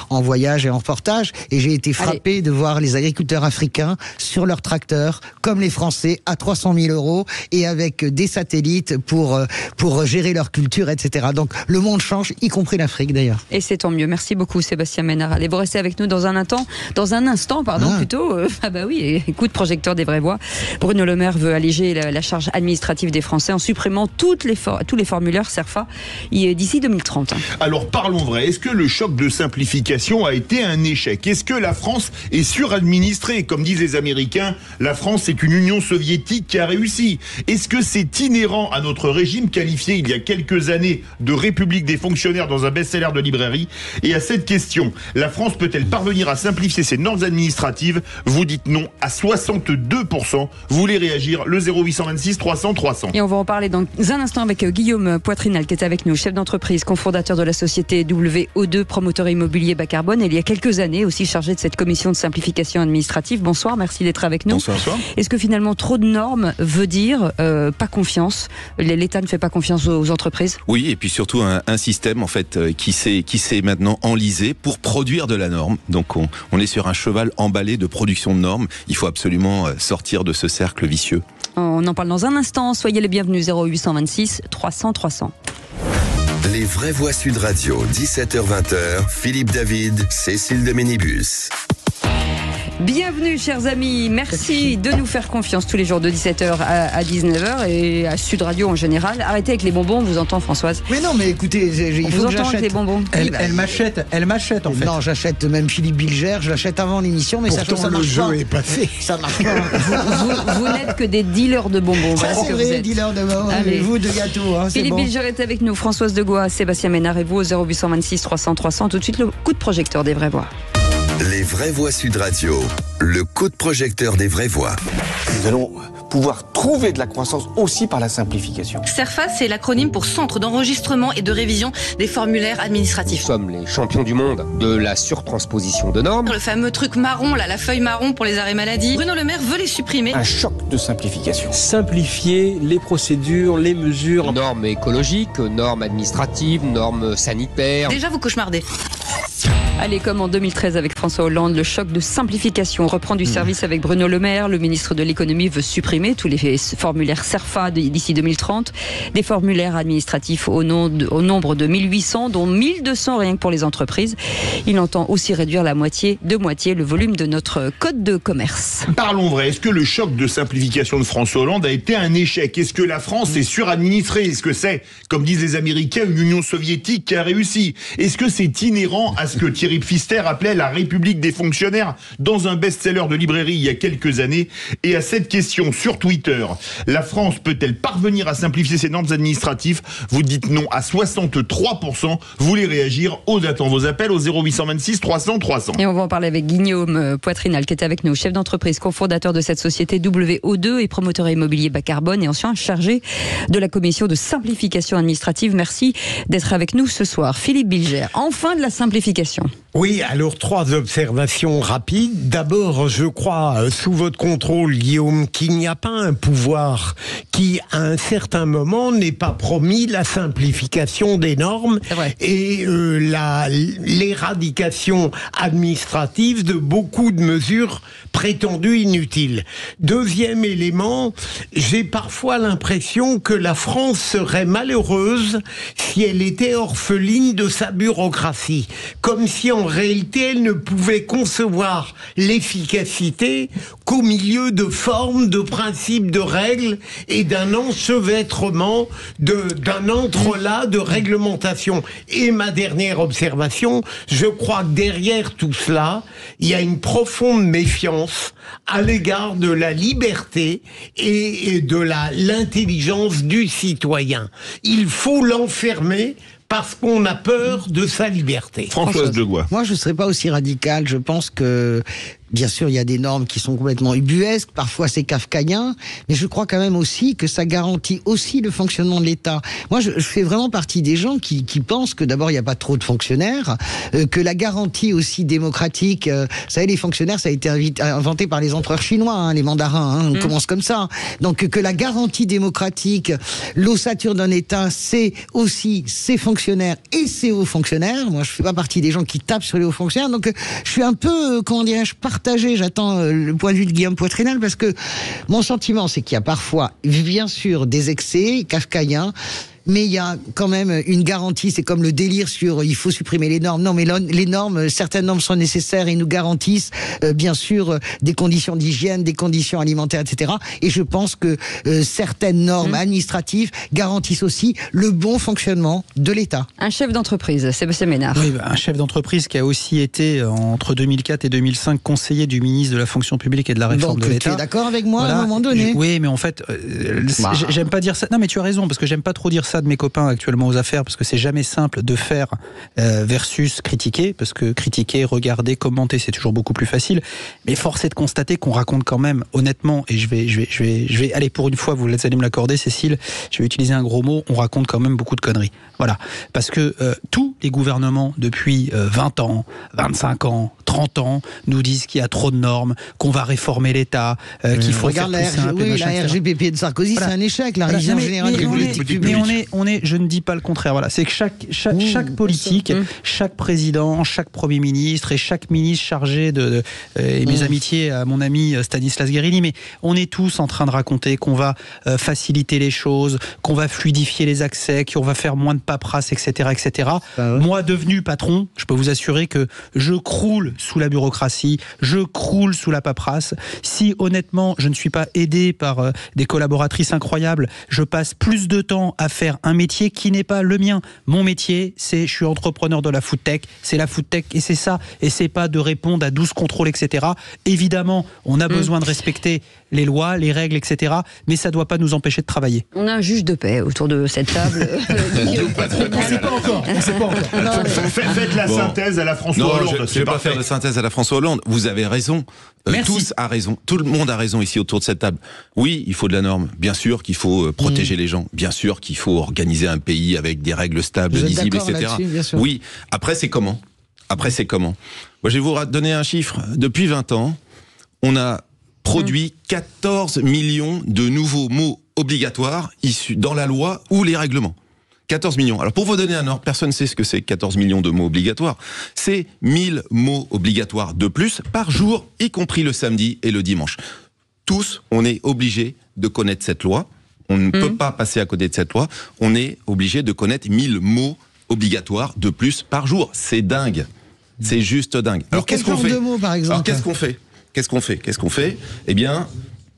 en voyage et en reportage, et j'ai été frappé de voir les agriculteurs africains sur leurs tracteurs, comme les Français, à 300 000 € et avec des satellites pour gérer leur culture, etc. Donc le monde change, y compris l'Afrique d'ailleurs. Et c'est tant mieux. Merci beaucoup Sébastien Ménard. Allez, vous restez avec nous dans un instant, plutôt. Coup de projecteur des vraies voix. Bruno Le Maire veut alléger la charge administrative des Français en supprimant tous les formulaires CERFA d'ici 2030. Alors parlons vrai. Est-ce que le choc de simplification a été un échec? Est-ce que la France est suradministrée? Comme disent les Américains, la France est une Union soviétique qui a réussi. Est-ce que c'est inhérent à notre régime qualifié il y a quelques années de République des fonctionnaires dans un best-seller de librairie? Et à cette question, la France peut-elle parvenir à simplifier ses normes administratives? Vous dites non à 62%. Vous voulez réagir? Le 0826 300 300. Et on va en parler dans un instant avec Guillaume Poitrinal qui est avec nous, chef d'entreprise, cofondateur de la société WO2, promoteur immobilier bas carbone, et il y a quelques années aussi chargé de cette commission de simplification administrative. Bonsoir, merci d'être avec nous. Bonsoir. Est-ce que finalement trop de normes veut dire pas confiance? L'État ne fait pas confiance aux entreprises? Oui, et puis surtout un système en fait qui s'est maintenant enlisé pour produire de la norme. Donc on est sur un cheval emballé de production de normes. Il faut absolument sortir de ce cercle vicieux. On en parle dans un instant. Soyez les bienvenus. 0826 300 300. Les vraies voix Sud Radio, 17h-20h, Philippe David, Cécile de Ménibus. Bienvenue chers amis, merci de nous faire confiance tous les jours de 17h à 19h et à Sud Radio en général. Arrêtez avec les bonbons, on vous entend Françoise. Mais non, mais écoutez, il faut que j'achète les bonbons. Elle m'achète en fait. Non, j'achète même Philippe Bilger, je l'achète avant l'émission, mais pourtant, ça marche le pas. jeu est passé. Ça marche pas. Vous n'êtes que des dealers de bonbons. Ça c'est vrai, dealers de bonbons. Allez. Vous de gâteaux. Hein, Philippe Bilger est avec nous, Françoise Degois, Sébastien Ménard et vous au 0826 300 300. Tout de suite le coup de projecteur des vraies voix. Les vraies voix Sud Radio, le coup de projecteur des vraies voix. Nous allons pouvoir trouver de la croissance aussi par la simplification. CERFA, c'est l'acronyme pour Centre d'enregistrement et de révision des formulaires administratifs. Nous sommes les champions du monde de la surtransposition de normes. Le fameux truc marron, là, la feuille marron pour les arrêts maladie. Bruno Le Maire veut les supprimer. Un choc de simplification. Simplifier les procédures, les mesures. Normes écologiques, normes administratives, normes sanitaires. Déjà, vous cauchemardez. Allez, comme en 2013 avec François Hollande, le choc de simplification reprend du service avec Bruno Le Maire. Le ministre de l'économie veut supprimer tous les formulaires CERFA d'ici 2030. Des formulaires administratifs au nombre de 1800, dont 1200 rien que pour les entreprises. Il entend aussi réduire de moitié le volume de notre code de commerce. Parlons vrai, est-ce que le choc de simplification de François Hollande a été un échec? Est-ce que la France est suradministrée? Est-ce que c'est, comme disent les Américains, une Union soviétique qui a réussi? Est-ce que c'est inhérent à ce que Thierry Pfister appelait la République des fonctionnaires dans un best-seller de librairie il y a quelques années? Et à cette question sur Twitter, la France peut-elle parvenir à simplifier ses normes administratives? Vous dites non à 63%. Vous voulez réagir? J'attends vos appels au 0826 300 300. Et on va en parler avec Guillaume Poitrinal qui est avec nous, chef d'entreprise, cofondateur de cette société WO2 et promoteur immobilier bas carbone et ancien chargé de la commission de simplification administrative. Merci d'être avec nous ce soir. Philippe Bilger, enfin de la simplification. Oui, alors 3 observations rapides. D'abord, je crois, sous votre contrôle, Guillaume, qu'il n'y a pas un pouvoir qui, à un certain moment, n'ait pas promis la simplification des normes et l'éradication administrative de beaucoup de mesures prétendues inutiles. Deuxième élément, j'ai parfois l'impression que la France serait malheureuse si elle était orpheline de sa bureaucratie, comme si en réalité elle ne pouvait concevoir l'efficacité qu'au milieu de formes, de principes, de règles et d'un enchevêtrement, d'un entrelac de réglementation. Et ma dernière observation, je crois que derrière tout cela, il y a une profonde méfiance à l'égard de la liberté et de l'intelligence du citoyen. Il faut l'enfermer parce qu'on a peur de sa liberté. Françoise Degois. Moi, je ne serais pas aussi radical. Je pense que, bien sûr, il y a des normes qui sont complètement ubuesques. Parfois, c'est kafkaïen. Mais je crois quand même aussi que ça garantit aussi le fonctionnement de l'État. Moi, je fais vraiment partie des gens qui pensent que d'abord, il n'y a pas trop de fonctionnaires, que la garantie aussi démocratique, vous savez, les fonctionnaires, ça a été inventé par les empereurs chinois, les mandarins, on commence comme ça. Donc, que la garantie démocratique, l'ossature d'un État, c'est aussi ses fonctionnaires et ses hauts fonctionnaires. Moi, je ne fais pas partie des gens qui tapent sur les hauts fonctionnaires. Donc, je suis un peu, comment dirais-je, partagé. J'attends le point de vue de Guillaume Poitrinal parce que mon sentiment, c'est qu'il y a parfois, bien sûr, des excès kafkaïens. Mais il y a quand même une garantie, c'est comme le délire sur il faut supprimer les normes. Non, mais les normes, certaines normes sont nécessaires et nous garantissent bien sûr des conditions d'hygiène, des conditions alimentaires, etc. Et je pense que certaines normes administratives garantissent aussi le bon fonctionnement de l'État. Un chef d'entreprise, Sébastien Ménard. Oui, un chef d'entreprise qui a aussi été entre 2004 et 2005 conseiller du ministre de la fonction publique et de la réforme de l'État. Tu es d'accord avec moi à un moment donné? Oui, mais en fait, j'aime pas dire ça. Non, mais tu as raison, parce que j'aime pas trop dire ça de mes copains actuellement aux affaires, parce que c'est jamais simple de faire versus critiquer, parce que critiquer, regarder, commenter, c'est toujours beaucoup plus facile. Mais force est de constater qu'on raconte quand même, honnêtement, et je vais aller pour une fois, vous allez me l'accorder, Cécile, je vais utiliser un gros mot, on raconte quand même beaucoup de conneries. Voilà. Parce que tous les gouvernements, depuis 20 ans, 25 ans, 30 ans, nous disent qu'il y a trop de normes, qu'on va réformer l'État, qu'il faut faire plus simple. Oui, la RGPP de Sarkozy, voilà. C'est un échec, la révision générale des politiques publiques. Mais je ne dis pas le contraire. Voilà, c'est que chaque politique, chaque président, chaque Premier ministre et chaque ministre chargé et mes amitiés à mon ami Stanislas Guerini, mais on est tous en train de raconter qu'on va faciliter les choses, qu'on va fluidifier les accès, qu'on va faire moins de paperasse, etc., etc. Moi, devenu patron, je peux vous assurer que je croule sous la bureaucratie, je croule sous la paperasse. Si honnêtement, je ne suis pas aidé par des collaboratrices incroyables, je passe plus de temps à faire un métier qui n'est pas le mien. Mon métier, je suis entrepreneur de la foodtech, c'est la foodtech et c'est ça. Et c'est pas de répondre à 12 contrôles, etc. Évidemment, on a besoin de respecter les lois, les règles, etc. Mais ça ne doit pas nous empêcher de travailler. On a un juge de paix autour de cette table. On ne sait pas encore. Faites la synthèse à la François Hollande. Je ne vais pas faire de synthèse à la François Hollande. Vous avez raison. Tous a raison. Tout le monde a raison ici autour de cette table. Oui, il faut de la norme. Bien sûr qu'il faut protéger les gens. Bien sûr qu'il faut organiser un pays avec des règles stables, lisibles, etc. Oui. Après, c'est comment? Moi, je vais vous donner un chiffre. Depuis 20 ans, on a produit 14 millions de nouveaux mots obligatoires issus dans la loi ou les règlements. 14 millions. Alors pour vous donner un ordre, personne ne sait ce que c'est 14 millions de mots obligatoires. C'est 1000 mots obligatoires de plus par jour, y compris le samedi et le dimanche. Tous, on est obligés de connaître cette loi. On ne peut pas passer à côté de cette loi. On est obligé de connaître 1000 mots obligatoires de plus par jour. C'est dingue. C'est juste dingue. Alors qu'est-ce qu'on fait? Alors qu'est-ce qu'on fait? Eh bien,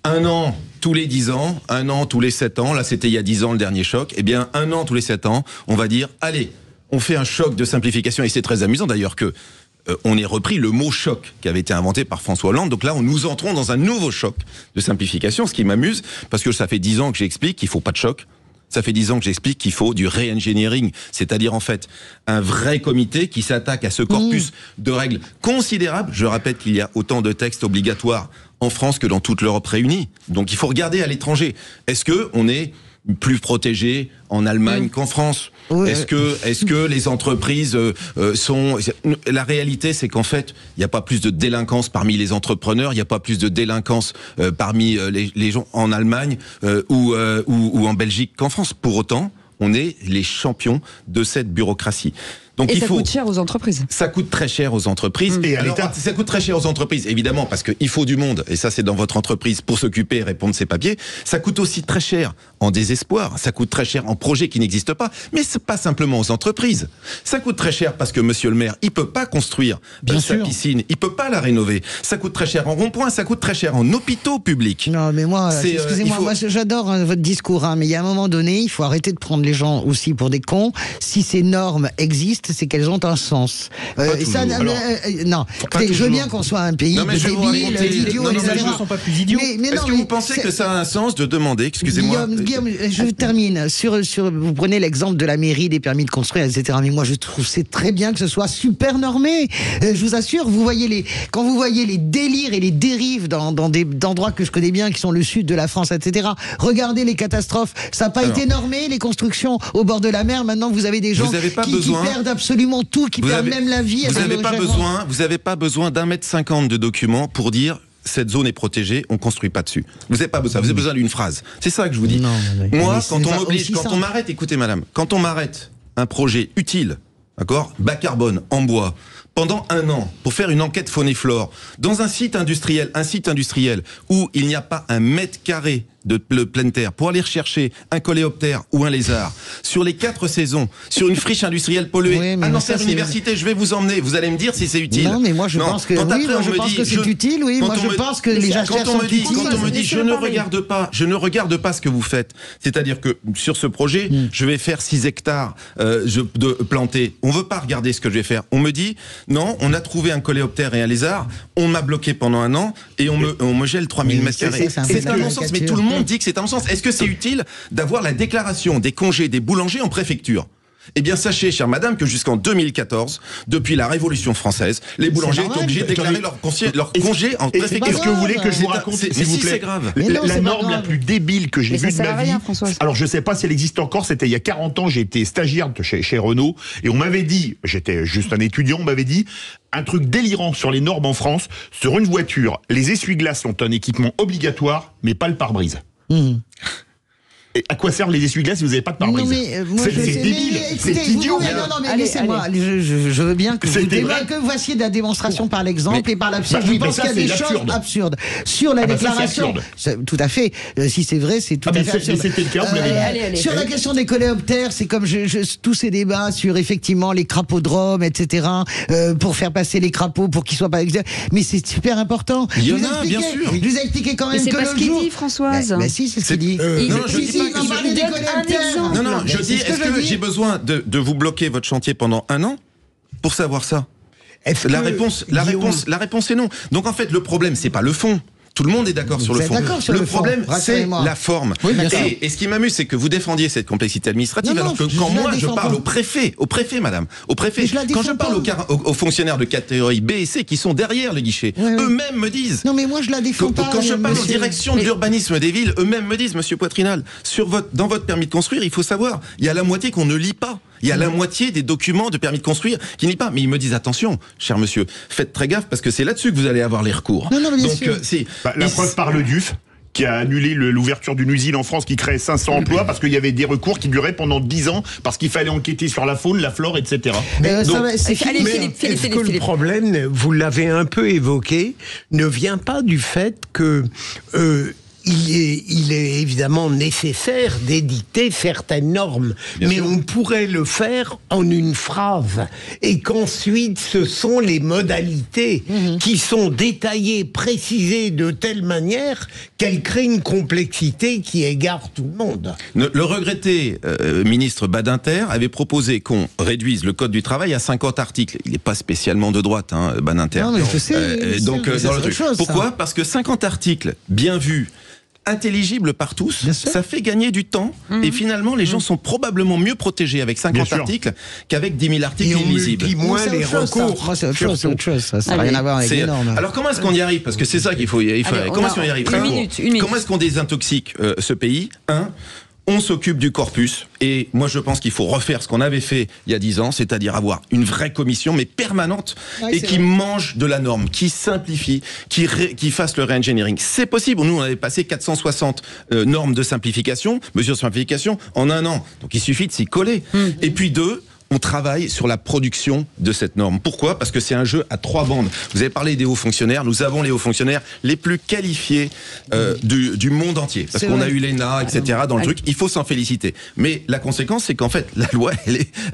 un an tous les 10 ans, un an tous les 7 ans, là c'était il y a 10 ans le dernier choc, eh bien un an tous les 7 ans, on va dire, allez, on fait un choc de simplification, et c'est très amusant d'ailleurs que on ait repris le mot choc qui avait été inventé par François Hollande, donc là nous entrons dans un nouveau choc de simplification, ce qui m'amuse, parce que ça fait 10 ans que j'explique qu'il ne faut pas de choc. Ça fait 10 ans que j'explique qu'il faut du re-engineering, c'est-à-dire en fait un vrai comité qui s'attaque à ce corpus de règles considérables. Je répète qu'il y a autant de textes obligatoires en France que dans toute l'Europe réunie. Donc il faut regarder à l'étranger. Est-ce que on est plus protégé en Allemagne qu'en France? Est-ce que les entreprises sont... La réalité, c'est qu'en fait, il n'y a pas plus de délinquance parmi les entrepreneurs, il n'y a pas plus de délinquance parmi les gens en Allemagne ou en Belgique qu'en France. Pour autant, on est les champions de cette bureaucratie. Donc et ça coûte cher aux entreprises. Ça coûte très cher aux entreprises. Et alors, ça coûte très cher aux entreprises, évidemment, parce qu'il faut du monde, et ça c'est dans votre entreprise, pour s'occuper et répondre ces papiers. Ça coûte aussi très cher en désespoir, ça coûte très cher en projets qui n'existent pas, mais c'est pas simplement aux entreprises. Ça coûte très cher parce que monsieur le maire, il peut pas construire sa piscine, il peut pas la rénover. Ça coûte très cher en rond-point, ça coûte très cher en hôpitaux publics. Non, mais moi, excusez-moi, moi j'adore votre discours, mais il y a un moment donné, il faut arrêter de prendre les gens aussi pour des cons. Si ces normes existent, c'est qu'elles ont un sens. Non, écoutez, je veux bien qu'on soit un pays de débiles, d'idiots, etc. Les gens sont pas plus idiots. Est-ce que vous pensez que ça a un sens de demander, excusez-moi, Guillaume, je termine. Vous prenez l'exemple de la mairie, des permis de construire, etc. Mais moi, je trouve c'est très bien que ce soit super normé. Je vous assure, quand vous voyez les délires et les dérives dans des endroits que je connais bien, qui sont le sud de la France, etc. Regardez les catastrophes. Ça n'a pas été normé, les constructions au bord de la mer. Maintenant, vous avez des gens qui perdent absolument tout, qui perdent même la vie. Vous n'avez pas besoin d'1,50 m de documents pour dire cette zone est protégée, on construit pas dessus. Vous n'avez pas besoin. Vous avez besoin d'une phrase. C'est ça que je vous dis. Moi, quand on m'arrête, écoutez madame, quand on m'arrête un projet utile, d'accord, bas carbone, en bois, pendant 1 an, pour faire une enquête faune et flore, dans un site industriel où il n'y a pas 1 mètre carré de pleine terre, pour aller rechercher un coléoptère ou un lézard, sur les 4 saisons, sur une friche industrielle polluée, à Nanterre Université, je vais vous emmener, vous allez me dire si c'est utile. Non, mais moi je pense que c'est utile, oui, moi je pense que les jachères sont utiles. Quand on me dit, je ne regarde pas ce que vous faites, c'est-à-dire que sur ce projet, je vais faire 6 hectares de plantés, on veut pas regarder ce que je vais faire, on me dit, non, on a trouvé un coléoptère et un lézard, on m'a bloqué pendant 1 an, et on me gèle 3000 mètres carrés. C'est un non-sens, mais tout le monde dit que c'est un non-sens. Est-ce que c'est utile d'avoir la déclaration des congés des boulangers en préfecture? Eh bien, sachez, chère madame, que jusqu'en 2014, depuis la Révolution française, les boulangers étaient obligés de déclarer leur congé en préfecture. Est-ce que vous voulez que je vous raconte, s'il vous plaît, c'est grave. La norme la plus débile que j'ai vue de ma vie? Alors, je sais pas si elle existe encore, c'était il y a 40 ans, j'ai été stagiaire chez Renault, et on m'avait dit, j'étais juste un étudiant, on m'avait dit, un truc délirant sur les normes en France, sur une voiture, les essuie-glaces sont un équipement obligatoire, mais pas le pare-brise. Et à quoi servent les essuie-glaces si vous n'avez pas de pare-brise? C'est débile, c'est idiot. Non, mais laissez-moi, je veux bien que vous fassiez de la démonstration par l'exemple et par l'absurde. Je pense qu'il y a des choses absurdes. Sur la déclaration, tout à fait, si c'est vrai, c'est tout à fait absurde. C'était le cas, vous l'avez dit. Sur la question des coléoptères, c'est comme tous ces débats sur effectivement les crapodromes, etc., pour faire passer les crapauds pour qu'ils soient pas... Mais c'est super important. Il y en a, bien sûr. Je vous ai expliqué quand même que c'est pas ce qu'il dit, Françoise. Mais si, c'est ce qu'il dit. Non, je dis, est-ce que j'ai besoin de vous bloquer votre chantier pendant 1 an pour savoir ça? La réponse est non. Donc en fait, le problème, c'est pas le fond. Tout le monde est d'accord sur le fond. Le problème, c'est la forme. Oui, et ce qui m'amuse, c'est que vous défendiez cette complexité administrative, alors que quand moi je parle au préfet, madame, au préfet, quand je parle aux fonctionnaires de catégorie B et C qui sont derrière le guichet, eux-mêmes me disent. Non, mais moi je la défends pas. Quand je parle aux directions de l'urbanisme des villes, eux-mêmes me disent, monsieur Poitrinal, dans votre permis de construire, il faut savoir, il y a la moitié qu'on ne lit pas. Il y a la moitié des documents de permis de construire qui n'y pas. Mais ils me disent attention, cher monsieur, faites très gaffe parce que c'est là-dessus que vous allez avoir les recours. Non, mais bien sûr. La preuve par le DUF qui a annulé l'ouverture d'une usine en France qui créait 500 emplois parce qu'il y avait des recours qui duraient pendant 10 ans parce qu'il fallait enquêter sur la faune, la flore, etc. Le problème, vous l'avez un peu évoqué, ne vient pas du fait que il est évidemment nécessaire d'édicter certaines normes, mais on pourrait le faire en une phrase et qu'ensuite ce sont les modalités qui sont détaillées, précisées de telle manière qu'elles créent une complexité qui égare tout le monde. Le regretté ministre Badinter avait proposé qu'on réduise le code du travail à 50 articles. Il n'est pas spécialement de droite, Badinter. Non, mais je sais. Donc, dans le truc. Pourquoi ? Parce que 50 articles bien vus, intelligible par tous, ça fait gagner du temps et finalement les gens sont probablement mieux protégés avec 50 articles qu'avec 10 000 articles illisibles. Et moins les recours. Moi, c'est autre chose, ça n'a rien à voir avec les normes. Alors comment est-ce qu'on y arrive ? Parce que c'est ça qu'il faut. Comment est-ce qu'on y arrive ? Comment est-ce qu'on désintoxique ce pays ? On s'occupe du corpus et moi je pense qu'il faut refaire ce qu'on avait fait il y a 10 ans, c'est-à-dire avoir une vraie commission mais permanente et qui mange de la norme, qui simplifie, qui fasse le re-engineering. C'est possible, nous on avait passé 460 normes de simplification, mesures de simplification en 1 an, donc il suffit de s'y coller. Et puis 2, on travaille sur la production de cette norme. Pourquoi ? Parce que c'est un jeu à 3 bandes. Vous avez parlé des hauts fonctionnaires. Nous avons les hauts fonctionnaires les plus qualifiés du monde entier. Parce qu'on a eu l'ENA, etc. dans le truc. Il faut s'en féliciter. Mais la conséquence, c'est qu'en fait, la loi,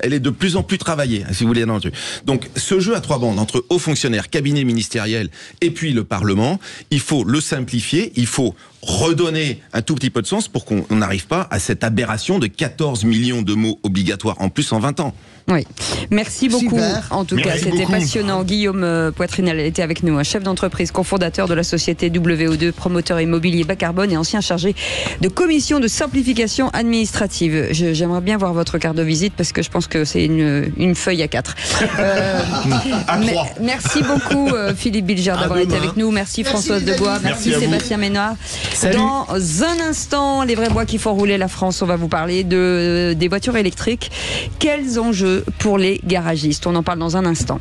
elle est de plus en plus travaillée, si vous voulez, dans le truc. Donc, ce jeu à 3 bandes entre hauts fonctionnaires, cabinet ministériel et puis le Parlement, il faut le simplifier. Il faut redonner un tout petit peu de sens pour qu'on n'arrive pas à cette aberration de 14 millions de mots obligatoires en plus en 20 ans. Oui, merci beaucoup. Super. En tout cas, c'était passionnant. Guillaume Poitrinal était avec nous, un chef d'entreprise, cofondateur de la société WO2, promoteur immobilier bas carbone et ancien chargé de commission de simplification administrative. J'aimerais bien voir votre carte de visite parce que je pense que c'est une feuille à 4. Merci beaucoup Philippe Bilger d'avoir été avec nous. Merci Françoise Debois. Merci Sébastien Ménard. Salut. Dans un instant, les vrais bois qui font rouler la France, on va vous parler des voitures électriques. Quels enjeux pour les garagistes ? On en parle dans un instant.